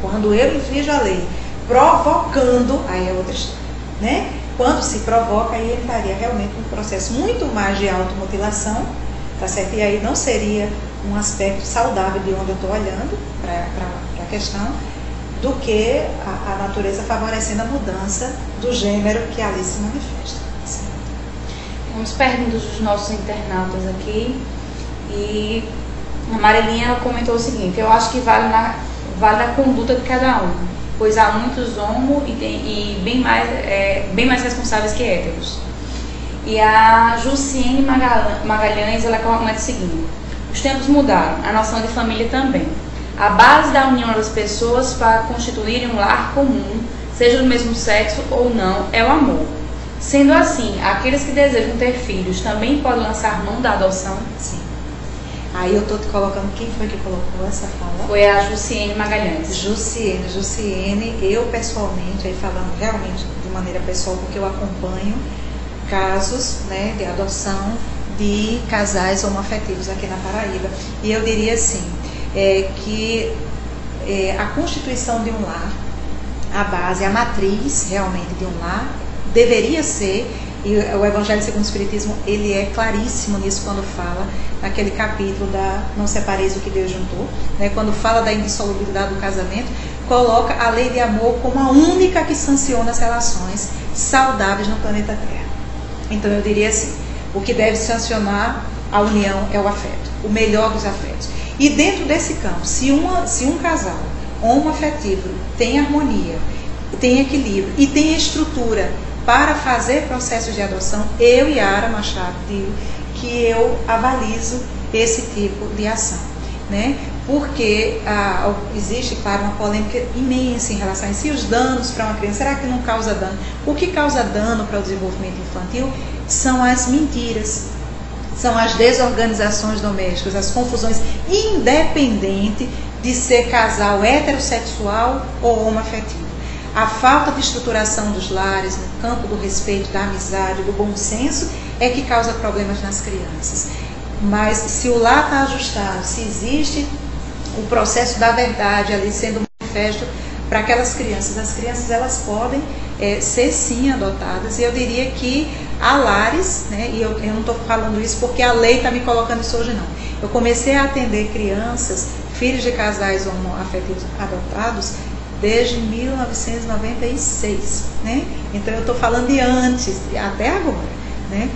Quando eu inflijo a lei, provocando, aí é outra história, né? Quando se provoca, aí ele estaria realmente num processo muito mais de automutilação, tá certo? E aí não seria um aspecto saudável de onde eu estou olhando para a questão, do que a natureza favorecendo a mudança do gênero que ali se manifesta. Certo? Vamos perguntas dos nossos internautas aqui. E a Marilinha comentou o seguinte: eu acho que vale vale a conduta de cada um, pois há muitos homo e bem mais responsáveis que héteros. E a Jussiene Magalhães, ela comenta o seguinte: os tempos mudaram, a noção de família também. A base da união das pessoas para constituírem um lar comum, seja do mesmo sexo ou não, é o amor. Sendo assim, aqueles que desejam ter filhos também podem lançar mão da adoção? Sim. Aí eu estou te colocando, quem foi que colocou essa fala? Foi a Jussiene Magalhães. Jussiene, eu pessoalmente, aí falando realmente de maneira pessoal, porque eu acompanho casos, né, de adoção de casais homoafetivos aqui na Paraíba. E eu diria assim, que a constituição de um lar, a base, a matriz realmente de um lar, deveria ser, e o Evangelho segundo o Espiritismo, ele é claríssimo nisso quando fala, naquele capítulo da Não Separeis o que Deus juntou, né, quando fala da indissolubilidade do casamento, coloca a lei de amor como a única que sanciona as relações saudáveis no planeta Terra. Então eu diria assim, o que deve sancionar a união é o afeto, o melhor dos afetos. E dentro desse campo, se um casal homoafetivo tem harmonia, tem equilíbrio e tem estrutura para fazer processos de adoção, eu, Yara Machado, digo que eu avalizo esse tipo de ação, né? Porque existe, claro, uma polêmica imensa em relação a isso. E os danos para uma criança, será que não causa dano? O que causa dano para o desenvolvimento infantil são as mentiras, são as desorganizações domésticas, as confusões, independente de ser casal heterossexual ou homoafetivo. A falta de estruturação dos lares, no campo do respeito, da amizade, do bom senso, é que causa problemas nas crianças. Mas se o lar está ajustado, se existe o processo da verdade ali sendo manifesto para aquelas crianças, as crianças elas podem ser sim adotadas. E eu diria que há lares, né, e eu não estou falando isso porque a lei está me colocando isso hoje não. Eu comecei a atender crianças, filhos de casais homoafetivos adotados, desde 1996, né? Então eu estou falando de antes, até agora, né?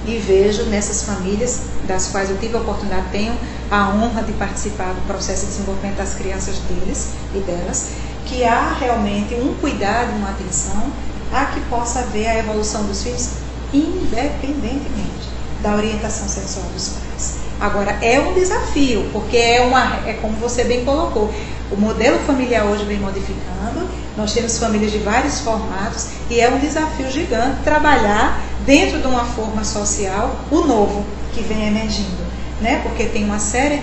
E vejo nessas famílias, das quais eu tive a oportunidade, tenho a honra de participar do processo de desenvolvimento das crianças deles e delas, que há realmente um cuidado, uma atenção, a que possa haver a evolução dos filhos, independentemente da orientação sexual dos pais. Agora, é um desafio, porque é como você bem colocou, o modelo familiar hoje vem modificando, nós temos famílias de vários formatos e é um desafio gigante trabalhar dentro de uma forma social o novo que vem emergindo, né? Porque tem uma série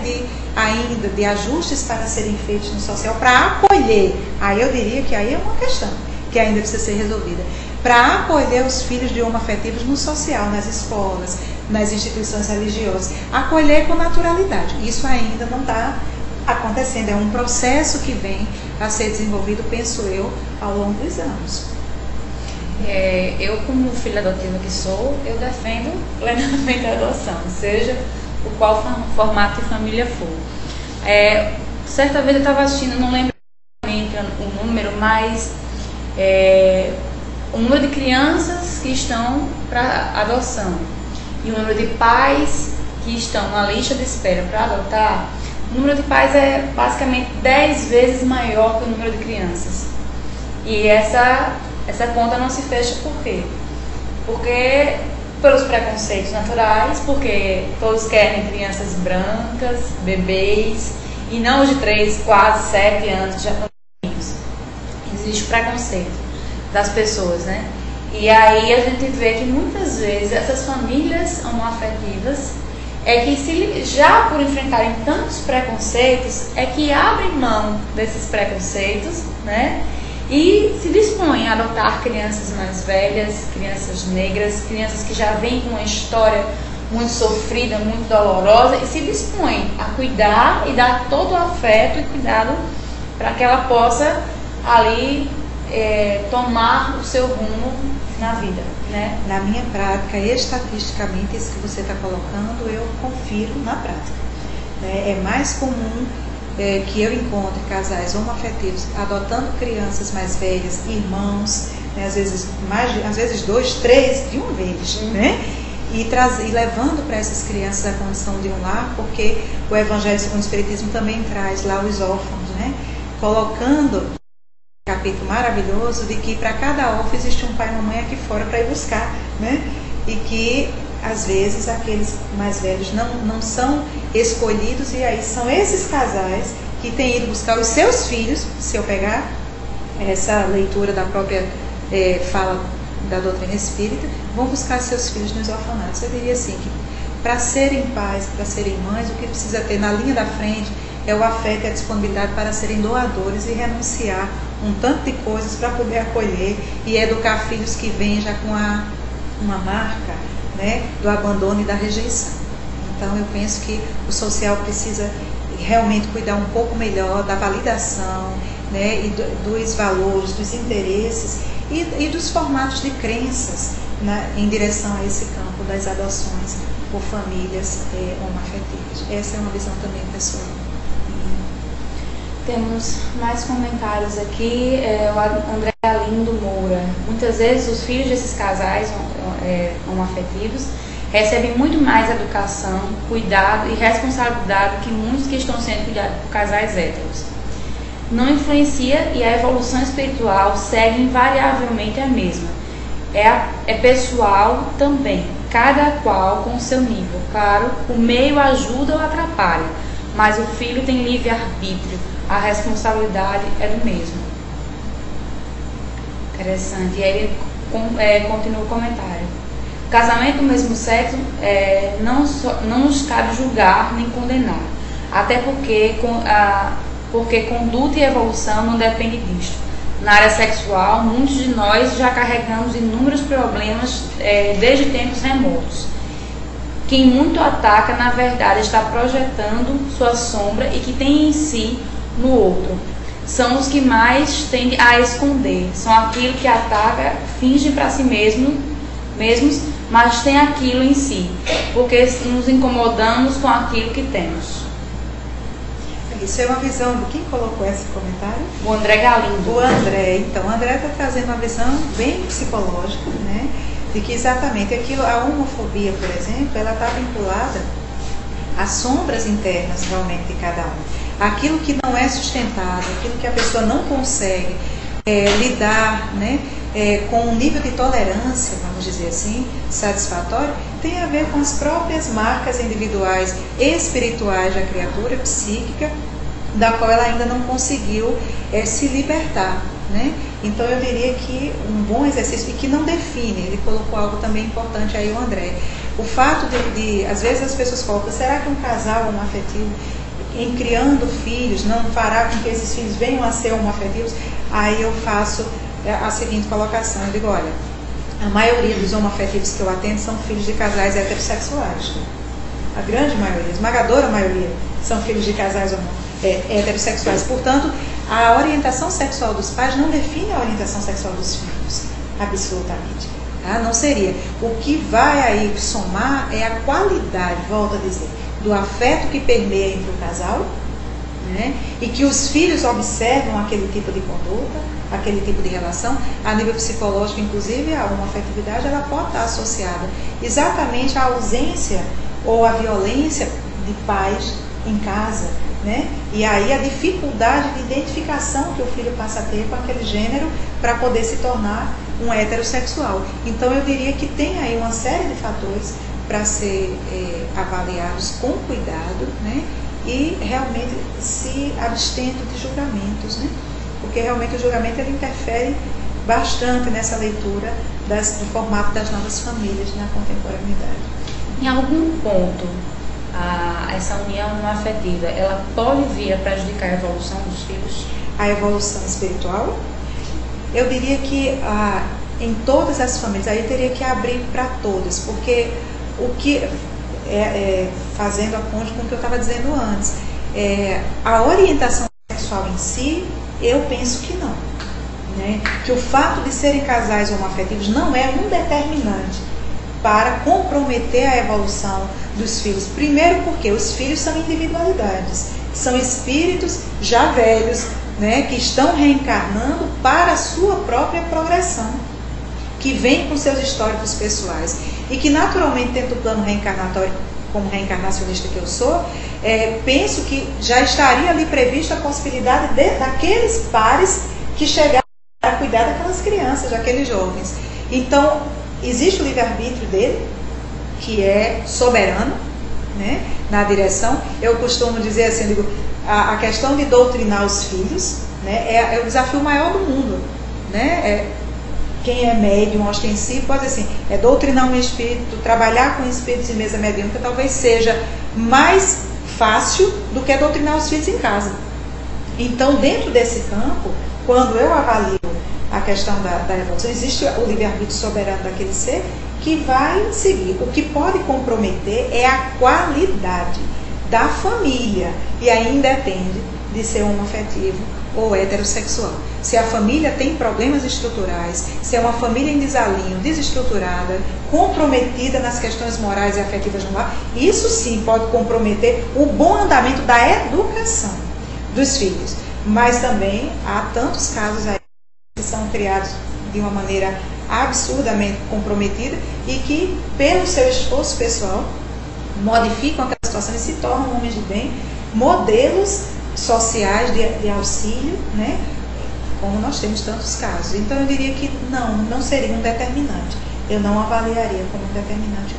ainda de ajustes para serem feitos no social para acolher, aí eu diria que aí é uma questão que ainda precisa ser resolvida, para acolher os filhos de homoafetivos no social, nas escolas, nas instituições religiosas, acolher com naturalidade. Isso ainda não está acontecendo, é um processo que vem a ser desenvolvido, penso eu, ao longo dos anos. Eu, como filha adotiva que sou, eu defendo plenamente a adoção, seja o qual formato de família for. Certa vez eu estava assistindo, não lembro o número, mas o número de crianças que estão para adoção e o número de pais que estão na lista de espera para adotar, o número de pais é basicamente 10 vezes maior que o número de crianças. E essa conta não se fecha por quê? Porque pelos preconceitos naturais, porque todos querem crianças brancas, bebês, e não os de 3, quase 7 anos que já estão pequenos. Existe preconceito das pessoas, né? E aí a gente vê que muitas vezes essas famílias homoafetivas que já por enfrentarem tantos preconceitos, é que abrem mão desses preconceitos, né? E se dispõem a adotar crianças mais velhas, crianças negras, crianças que já vêm com uma história muito sofrida, muito dolorosa, e se dispõem a cuidar e dar todo o afeto e cuidado para que ela possa ali tomar o seu rumo na vida, né? Na minha prática, estatisticamente, isso que você está colocando, eu confiro na prática, né? É mais comum que eu encontre casais homoafetivos adotando crianças mais velhas, irmãos, né? às vezes 2, 3 de uma vez, né? E levando para essas crianças a condição de um lar, porque o Evangelho segundo o Espiritismo também traz lá os órfãos, né? colocando um capítulo maravilhoso de que para cada órfão existe um pai e uma mãe aqui fora para ir buscar, né? E que às vezes aqueles mais velhos não são escolhidos, e aí são esses casais que têm ido buscar os seus filhos. Se eu pegar essa leitura da própria fala da doutrina espírita, vão buscar seus filhos nos orfanatos. Eu diria assim, que para serem pais, para serem mães, o que precisa ter na linha da frente é o afeto e a disponibilidade para serem doadores e renunciar um tanto de coisas para poder acolher e educar filhos que vêm já com uma marca, né, do abandono e da rejeição. Então eu penso que o social precisa realmente cuidar um pouco melhor da validação, né, e dos valores, dos interesses e dos formatos de crenças, né, em direção a esse campo das adoções por famílias homoafetivas. Essa é uma visão também pessoal. Temos mais comentários aqui. O André Galindo Moura. Muitas vezes os filhos desses casais homoafetivos recebem muito mais educação, cuidado e responsabilidade que muitos que estão sendo cuidados por casais héteros. Não influencia e a evolução espiritual segue invariavelmente a mesma. É pessoal também, cada qual com o seu nível. Claro, o meio ajuda ou atrapalha, mas o filho tem livre-arbítrio, a responsabilidade é do mesmo. Interessante. E aí ele continua o comentário. O casamento do mesmo sexo não nos cabe julgar nem condenar, até porque conduta e evolução não depende disto. Na área sexual, muitos de nós já carregamos inúmeros problemas desde tempos remotos. Quem muito ataca, na verdade, está projetando sua sombra e que tem em si no outro. São os que mais tendem a esconder. São aquilo que ataca, fingem para si mesmos, mas tem aquilo em si, porque nos incomodamos com aquilo que temos. Isso é uma visão de quem colocou esse comentário? O André Galindo. O André. Então, o André está trazendo uma visão bem psicológica, né? De que exatamente aquilo, a homofobia, por exemplo, ela está vinculada às sombras internas realmente de cada um. Aquilo que não é sustentado, aquilo que a pessoa não consegue lidar, né, com um nível de tolerância, vamos dizer assim, satisfatório, tem a ver com as próprias marcas individuais espirituais da criatura psíquica, da qual ela ainda não conseguiu se libertar, né? Então eu diria que um bom exercício, e que não define, ele colocou algo também importante aí, o André, o fato de às vezes as pessoas colocam, será que um casal homoafetivo, em criando filhos, não fará com que esses filhos venham a ser homoafetivos? Aí eu faço a seguinte colocação, eu digo, olha, a maioria dos homoafetivos que eu atendo são filhos de casais heterossexuais. A grande maioria, a esmagadora maioria, são filhos de casais heterossexuais. Portanto, a orientação sexual dos pais não define a orientação sexual dos filhos, absolutamente. Tá? Não seria. O que vai aí somar é a qualidade, volto a dizer, do afeto que permeia entre o casal, né? E que os filhos observam aquele tipo de conduta, aquele tipo de relação. A nível psicológico, inclusive, a homoafetividade ela pode estar associada exatamente à ausência ou à violência de pais em casa, né? E aí a dificuldade de identificação que o filho passa a ter com aquele gênero para poder se tornar um heterossexual. Então eu diria que tem aí uma série de fatores para ser avaliados com cuidado, né? E realmente se abstendo de julgamentos, né? Porque realmente o julgamento ele interfere bastante nessa leitura do formato das novas famílias na contemporaneidade. Em algum ponto, essa união não afetiva, ela pode vir a prejudicar a evolução dos filhos? A evolução espiritual? Eu diria que em todas as famílias, aí eu teria que abrir para todas, porque o que fazendo a ponte com o que eu estava dizendo antes, a orientação sexual em si, eu penso que não, né? Que o fato de serem casais homoafetivos não é um determinante para comprometer a evolução dos filhos. Primeiro porque os filhos são individualidades, são espíritos já velhos, né, que estão reencarnando para a sua própria progressão, que vem com seus históricos pessoais e que naturalmente dentro do plano reencarnatório como reencarnacionista que eu sou, penso que já estaria ali prevista a possibilidade daqueles pares que chegaram a cuidar daquelas crianças, daqueles jovens. Então, existe o livre-arbítrio dele, que é soberano, né, na direção. Eu costumo dizer assim, digo, a questão de doutrinar os filhos, né, é o desafio maior do mundo, né? Quem é médium ostensivo pode dizer assim, doutrinar um espírito, trabalhar com espíritos em mesa mediúnica talvez seja mais fácil do que doutrinar os filhos em casa. Então, dentro desse campo, quando eu avalio a questão da evolução, existe o livre-arbítrio soberano daquele ser que vai seguir. O que pode comprometer é a qualidade da família, e aí depende de ser homoafetivo ou heterossexual. Se a família tem problemas estruturais, se é uma família em desalinho, desestruturada, comprometida nas questões morais e afetivas no lar, isso sim pode comprometer o bom andamento da educação dos filhos. Mas também há tantos casos aí que são criados de uma maneira absurdamente comprometida e que, pelo seu esforço pessoal, modificam aquela situação e se tornam homens de bem, modelos sociais de auxílio, né? Como nós temos tantos casos. Então eu diria que não seria um determinante. Eu não avaliaria como um determinante.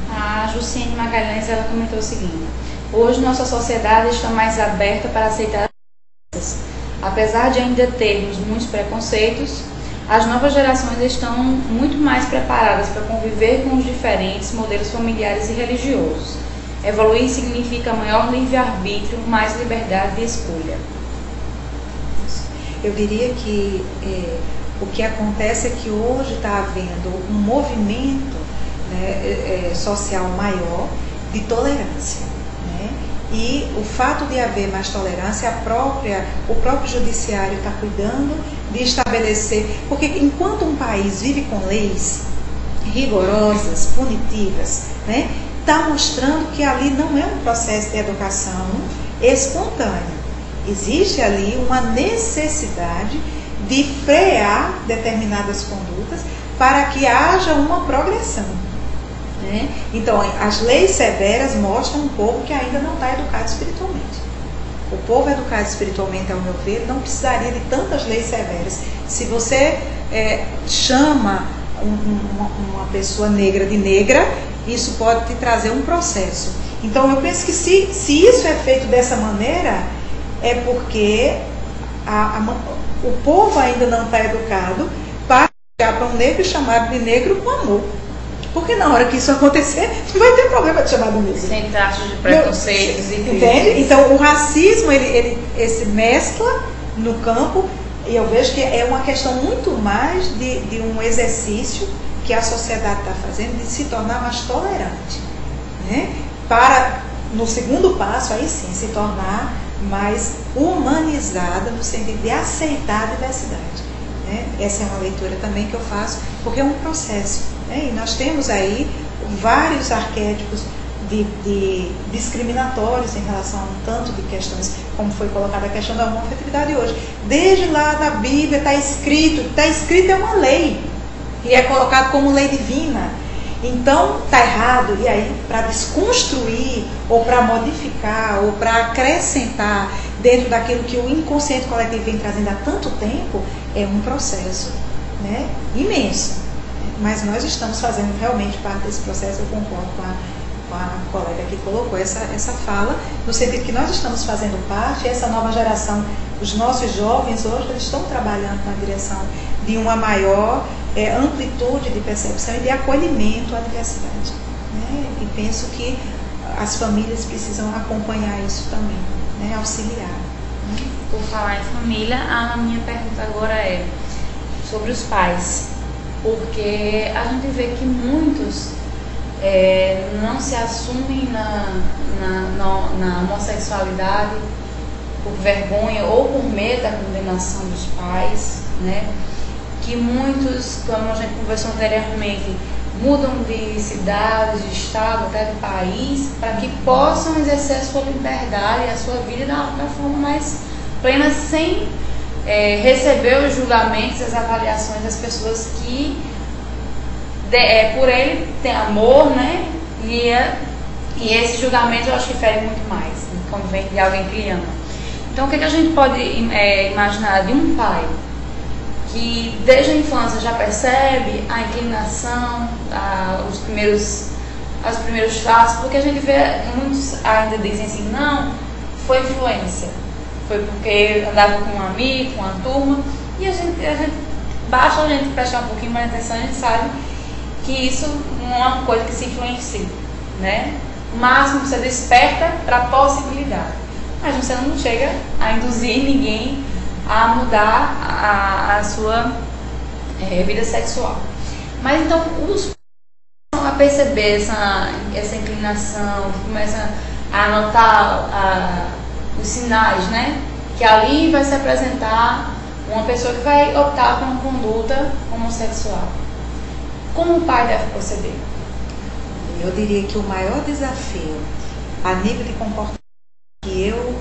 A Juciene Magalhães, ela comentou o seguinte: hoje nossa sociedade está mais aberta para aceitar as diferenças. Apesar de ainda termos muitos preconceitos, as novas gerações estão muito mais preparadas para conviver com os diferentes modelos familiares e religiosos. Evoluir significa maior livre-arbítrio, mais liberdade de escolha. Eu diria que o que acontece é que hoje está havendo um movimento, né, social maior de tolerância, né? E o fato de haver mais tolerância, o próprio judiciário está cuidando de estabelecer, porque enquanto um país vive com leis rigorosas, punitivas, né, está mostrando que ali não é um processo de educação espontâneo. Existe ali uma necessidade de frear determinadas condutas para que haja uma progressão, né? Então, as leis severas mostram um povo que ainda não está educado espiritualmente. O povo educado espiritualmente, ao meu ver, não precisaria de tantas leis severas. Se você chama uma pessoa negra de negra, isso pode te trazer um processo. Então, eu penso que se isso é feito dessa maneira, é porque o povo ainda não está educado para chegar para um negro chamado de negro com amor. Porque na hora que isso acontecer, não vai ter problema de chamar de negro. Sem traços de preconceitos. Entende? Então, o racismo, ele se mescla no campo, e eu vejo que é uma questão muito mais de um exercício que a sociedade está fazendo de se tornar mais tolerante, né? Para, no segundo passo, aí sim, se tornar mais humanizada no sentido de aceitar a diversidade, né? Essa é uma leitura também que eu faço, porque é um processo, né? E nós temos aí vários arquétipos de discriminatórios em relação a um tanto de questões, como foi colocada a questão da homoafetividade hoje. Desde lá da Bíblia está escrito é uma lei, e é colocado como lei divina. Então, está errado. E aí, para desconstruir, ou para modificar, ou para acrescentar dentro daquilo que o inconsciente coletivo vem trazendo há tanto tempo, é um processo, né, imenso. Mas nós estamos fazendo realmente parte desse processo. Eu concordo com a colega que colocou essa fala, no sentido que nós estamos fazendo parte, essa nova geração, os nossos jovens hoje, eles estão trabalhando na direção de uma maior amplitude de percepção e de acolhimento à diversidade, né? E penso que as famílias precisam acompanhar isso também, né? Auxiliar, né? Por falar em família, a minha pergunta agora é sobre os pais, porque a gente vê que muitos não se assumem na homossexualidade por vergonha ou por medo da condenação dos pais, né? Que muitos, como a gente conversou anteriormente, mudam de cidade, de estado, até de país, para que possam exercer a sua liberdade, a sua vida da forma mais plena, sem receber os julgamentos, as avaliações das pessoas que por ele tem amor, né? E E esse julgamento eu acho que fere muito mais quando vem de alguém que ama. Então o que a gente pode imaginar de um pai que desde a infância já percebe a inclinação, os primeiros traços, porque a gente vê, muitos ainda dizem assim, não, foi influência, foi porque andava com um amigo, com uma turma, e basta a gente prestar um pouquinho mais atenção, a gente sabe que isso não é uma coisa que se influencia, né? O máximo que você desperta para a possibilidade, mas você não chega a induzir ninguém a mudar a sua vida sexual. Mas então os a perceber essa inclinação, que começa a notar os sinais, né? Que ali vai se apresentar uma pessoa que vai optar por uma conduta homossexual. Como o pai deve proceder? Eu diria que o maior desafio a nível de comportamento que eu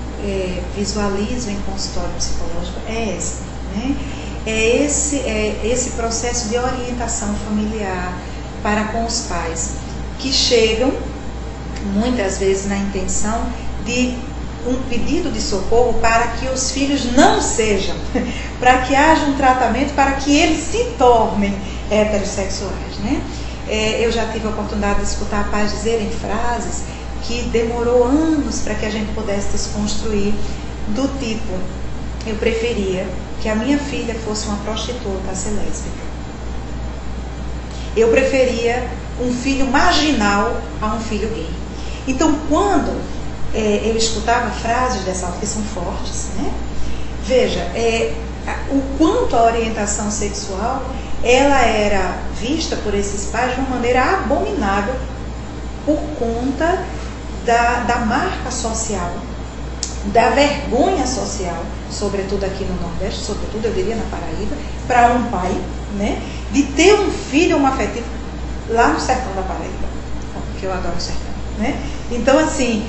visualizo em consultório psicológico é esse, né? É esse processo de orientação familiar para com os pais, que chegam muitas vezes na intenção de um pedido de socorro para que os filhos não sejam, para que haja um tratamento para que eles se tornem heterossexuais, né? Eu já tive a oportunidade de escutar pais dizerem frases que demorou anos para que a gente pudesse desconstruir, do tipo, eu preferia que a minha filha fosse uma prostituta a ser lésbica. Eu preferia um filho marginal a um filho gay. Então, quando eu escutava frases dessa que são fortes, né? Veja, o quanto a orientação sexual ela era vista por esses pais de uma maneira abominável por conta da marca social, da vergonha social, sobretudo aqui no Nordeste, sobretudo eu diria na Paraíba, para um pai, né, de ter um filho homoafetivo lá no sertão da Paraíba, porque eu adoro o sertão, né? Então, assim,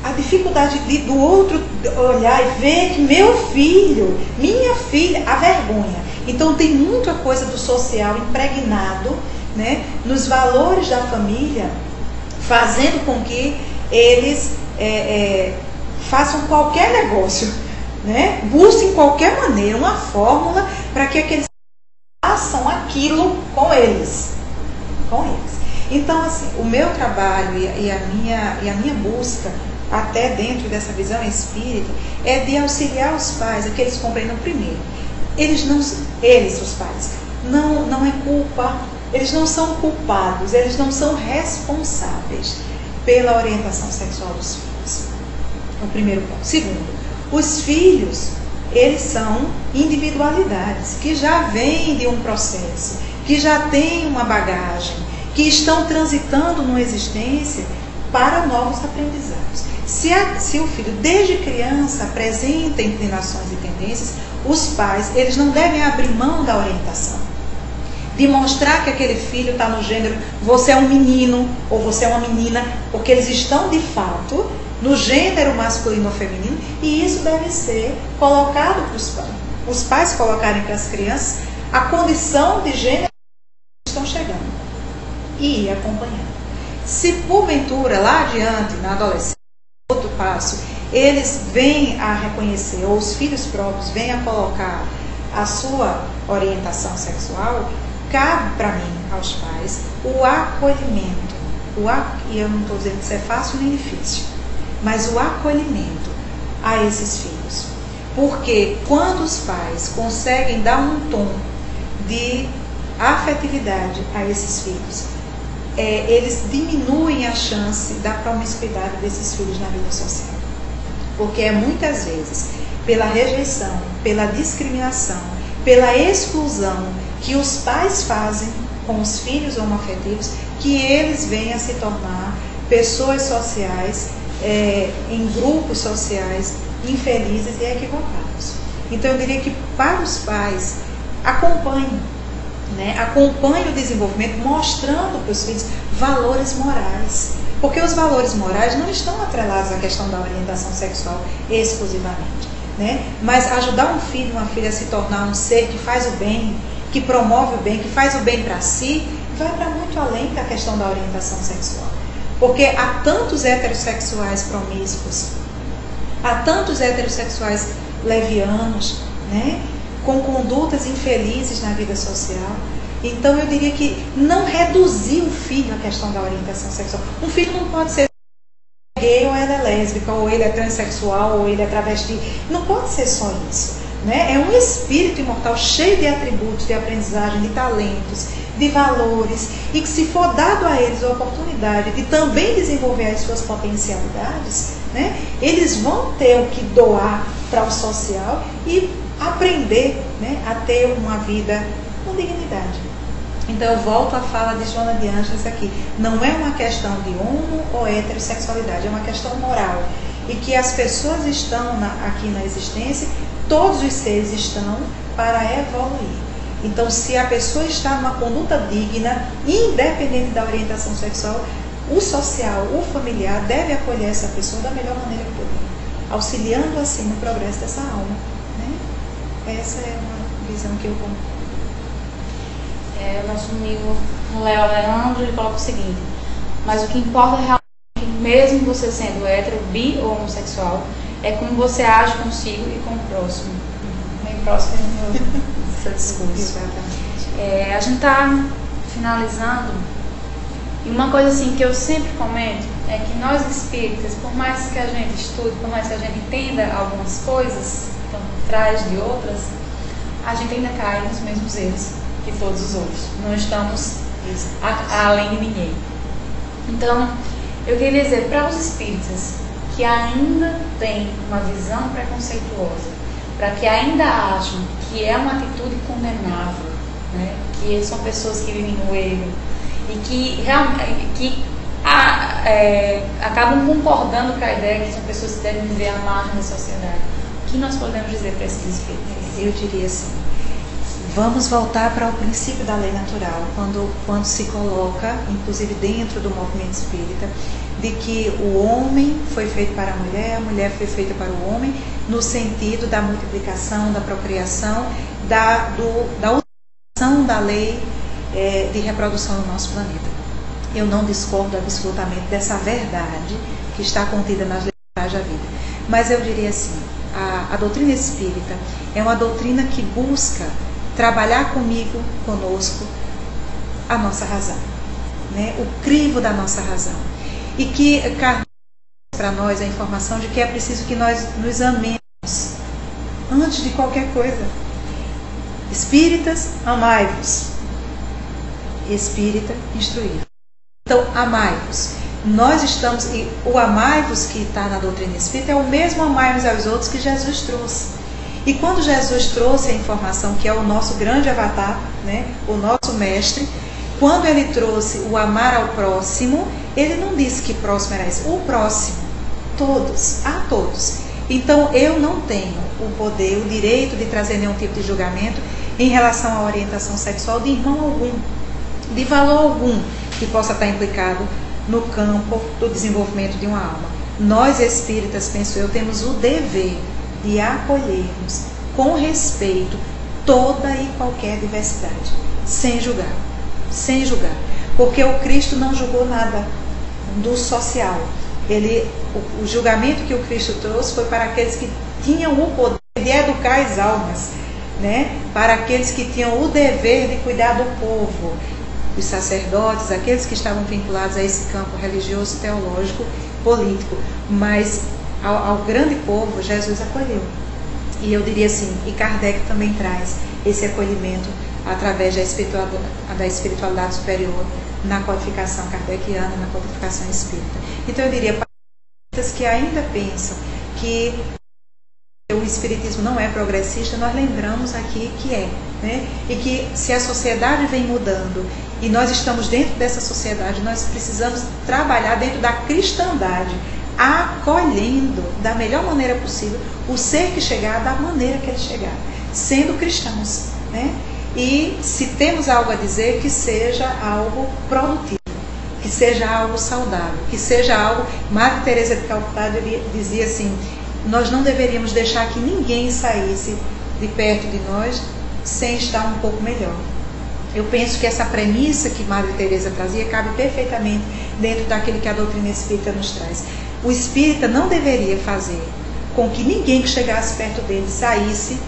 a dificuldade do outro olhar e ver que meu filho, minha filha, a vergonha. Então tem muita coisa do social impregnado, né, nos valores da família, fazendo com que eles façam qualquer negócio, né, busquem qualquer maneira, uma fórmula para que aqueles façam aquilo com eles. Então, assim, o meu trabalho e a minha busca, até dentro dessa visão espírita, é de auxiliar os pais a que eles compreendam primeiro. Eles, os pais, não é culpa, eles não são culpados, eles não são responsáveis pela orientação sexual dos filhos. O primeiro ponto. Segundo, os filhos, eles são individualidades que já vêm de um processo, que já têm uma bagagem, que estão transitando numa existência para novos aprendizados. Se o filho, desde criança, apresenta inclinações e tendências, os pais, eles não devem abrir mão da orientação, de mostrar que aquele filho está no gênero, você é um menino ou você é uma menina, porque eles estão de fato no gênero masculino ou feminino, e isso deve ser colocado para os pais. Os pais colocarem para as crianças a condição de gênero que estão chegando e ir acompanhando. Se porventura, lá adiante, na adolescência, outro passo, eles vêm a reconhecer, ou os filhos próprios vêm a colocar a sua orientação sexual, cabe para mim, aos pais, o acolhimento. E eu não estou dizendo que isso é fácil nem difícil, mas o acolhimento a esses filhos. Porque quando os pais conseguem dar um tom de afetividade a esses filhos, eles diminuem a chance da promiscuidade desses filhos na vida social. Porque muitas vezes pela rejeição, pela discriminação, pela exclusão que os pais fazem com os filhos homoafetivos, que eles venham a se tornar pessoas sociais, em grupos sociais infelizes e equivocados. Então eu diria que para os pais, acompanhem o desenvolvimento, mostrando para os filhos valores morais, porque os valores morais não estão atrelados à questão da orientação sexual exclusivamente, né? Mas ajudar um filho, uma filha a se tornar um ser que faz o bem, que promove o bem, que faz o bem para si, vai para muito além da questão da orientação sexual. Porque há tantos heterossexuais promíscuos, há tantos heterossexuais levianos, né, com condutas infelizes na vida social. Então eu diria que não reduzir o filho à questão da orientação sexual. Um filho não pode ser gay ou ele é lésbica, ou ele é transexual, ou ele é travesti. Não pode ser só isso, né? É um espírito imortal cheio de atributos, de aprendizagem, de talentos, de valores, e que se for dado a eles a oportunidade de também desenvolver as suas potencialidades, né, eles vão ter o que doar para o social e aprender, né, a ter uma vida com dignidade. Então eu volto à fala de Joana de Ângeles aqui. Não é uma questão de homo ou heterossexualidade, é uma questão moral. E que as pessoas estão aqui na existência, todos os seres estão para evoluir. Então, se a pessoa está numa conduta digna, independente da orientação sexual, o social, o familiar deve acolher essa pessoa da melhor maneira que puder, auxiliando assim no progresso dessa alma, né? Essa é uma visão que eu concordo. O nosso amigo Léo Leandro, ele coloca o seguinte: mas o que importa realmente, mesmo você sendo hétero, bi ou homossexual, é como você age consigo e com o próximo. Bem próximo do seu discurso. A gente está finalizando, e uma coisa assim que eu sempre comento é que nós espíritas, por mais que a gente estude, por mais que a gente entenda algumas coisas, então, por trás de outras, a gente ainda cai nos mesmos erros que todos os outros. Não estamos além de ninguém. Então, eu queria dizer para os espíritas que ainda têm uma visão preconceituosa, para que ainda acham que é uma atitude condenável, né? Que são pessoas que vivem no erro e que acabam concordando com a ideia que são pessoas que devem viver à margem da sociedade. O que nós podemos dizer para esses espíritas? Eu diria assim: vamos voltar para o princípio da lei natural, quando se coloca, inclusive dentro do movimento espírita, de que o homem foi feito para a mulher foi feita para o homem, no sentido da multiplicação, da procriação, da utilização da lei de reprodução no nosso planeta. Eu não discordo absolutamente dessa verdade que está contida nas leis da vida. Mas eu diria assim, a doutrina espírita é uma doutrina que busca trabalhar conosco, a nossa razão, né? O crivo da nossa razão. E que Kardec para nós a informação de que é preciso que nós nos amemos antes de qualquer coisa. Espíritas, amai-vos. Espírita, instruí-vos. Então, amai-vos. Nós estamos, e o amai-vos que está na doutrina espírita é o mesmo amai-vos aos outros que Jesus trouxe. E quando Jesus trouxe a informação, que é o nosso grande avatar, né, o nosso mestre, quando ele trouxe o amar ao próximo, ele não disse que próximo era esse, o próximo, todos, a todos. Então eu não tenho o poder, o direito de trazer nenhum tipo de julgamento em relação à orientação sexual de irmão algum, de valor algum que possa estar implicado no campo do desenvolvimento de uma alma. Nós espíritas, penso eu, temos o dever de acolhermos com respeito toda e qualquer diversidade, sem julgar, porque o Cristo não julgou nada do social. O julgamento que o Cristo trouxe foi para aqueles que tinham o poder de educar as almas, né? Para aqueles que tinham o dever de cuidar do povo, os sacerdotes, aqueles que estavam vinculados a esse campo religioso, teológico, político, mas ao grande povo Jesus acolheu. E eu diria assim, e Kardec também traz esse acolhimento através da espiritualidade superior na codificação kardeciana, na codificação espírita. Então eu diria, para os que ainda pensam que o espiritismo não é progressista, nós lembramos aqui que é, né? E que se a sociedade vem mudando e nós estamos dentro dessa sociedade, nós precisamos trabalhar dentro da cristandade, acolhendo da melhor maneira possível o ser que chegar da maneira que ele chegar, sendo cristãos, né? E se temos algo a dizer, que seja algo produtivo, que seja algo saudável, que seja algo... Madre Teresa de Calcutá dizia assim, nós não deveríamos deixar que ninguém saísse de perto de nós sem estar um pouco melhor. Eu penso que essa premissa que Madre Teresa trazia cabe perfeitamente dentro daquilo que a doutrina espírita nos traz. O espírita não deveria fazer com que ninguém que chegasse perto dele saísse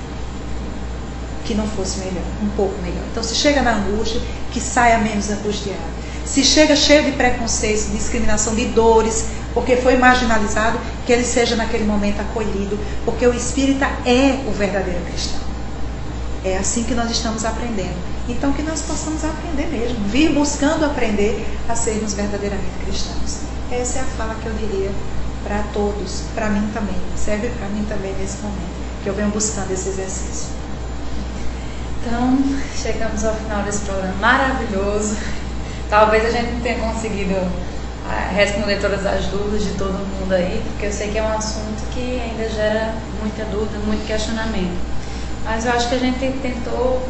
que não fosse melhor, um pouco melhor. Então, se chega na angústia, que saia menos angustiado. Se chega cheio de preconceitos, de discriminação, de dores, porque foi marginalizado, que ele seja naquele momento acolhido, porque o espírita é o verdadeiro cristão. É assim que nós estamos aprendendo. Então, que nós possamos aprender mesmo, vir buscando aprender a sermos verdadeiramente cristãos. Essa é a fala que eu diria para todos, para mim também, serve para mim também nesse momento, que eu venho buscando esse exercício. Então, chegamos ao final desse programa maravilhoso. Talvez a gente não tenha conseguido responder todas as dúvidas de todo mundo aí, porque eu sei que é um assunto que ainda gera muita dúvida, muito questionamento. Mas eu acho que a gente tentou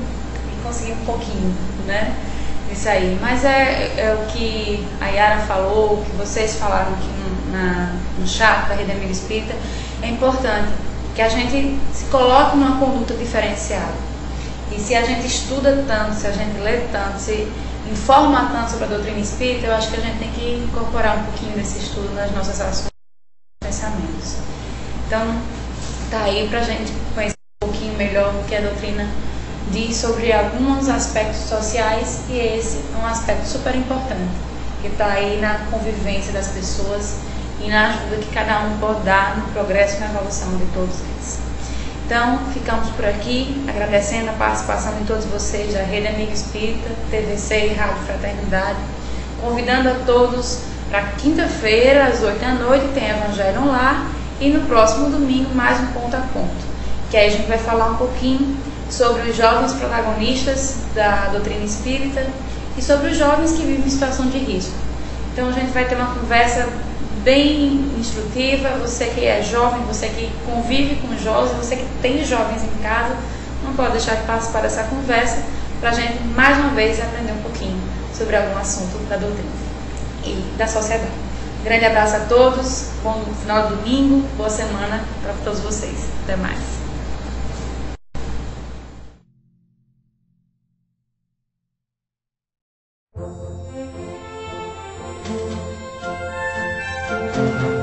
conseguir um pouquinho, né, disso aí. Mas é o que a Yara falou, o que vocês falaram aqui no chat da Rede Amiga Espírita, é importante que a gente se coloque numa conduta diferenciada. E se a gente estuda tanto, se a gente lê tanto, se informa tanto sobre a doutrina espírita, eu acho que a gente tem que incorporar um pouquinho desse estudo nas nossas ações e pensamentos. Então, tá aí pra gente conhecer um pouquinho melhor o que a doutrina diz sobre alguns aspectos sociais, e esse é um aspecto super importante, que está aí na convivência das pessoas e na ajuda que cada um pode dar no progresso e na evolução de todos eles. Então, ficamos por aqui, agradecendo a participação de todos vocês da Rede Amiga Espírita, TVC e Rádio Fraternidade, convidando a todos para quinta-feira, às 8 da noite, tem Evangelho no Lar, e no próximo domingo, mais um Ponto a Ponto, que aí a gente vai falar um pouquinho sobre os jovens protagonistas da doutrina espírita e sobre os jovens que vivem em situação de risco. Então a gente vai ter uma conversa bem instrutiva. Você que é jovem, você que convive com jovens, você que tem jovens em casa, não pode deixar de participar dessa conversa para a gente mais uma vez aprender um pouquinho sobre algum assunto da doutrina e da sociedade. Grande abraço a todos, bom final de domingo, boa semana para todos vocês. Até mais. Thank you.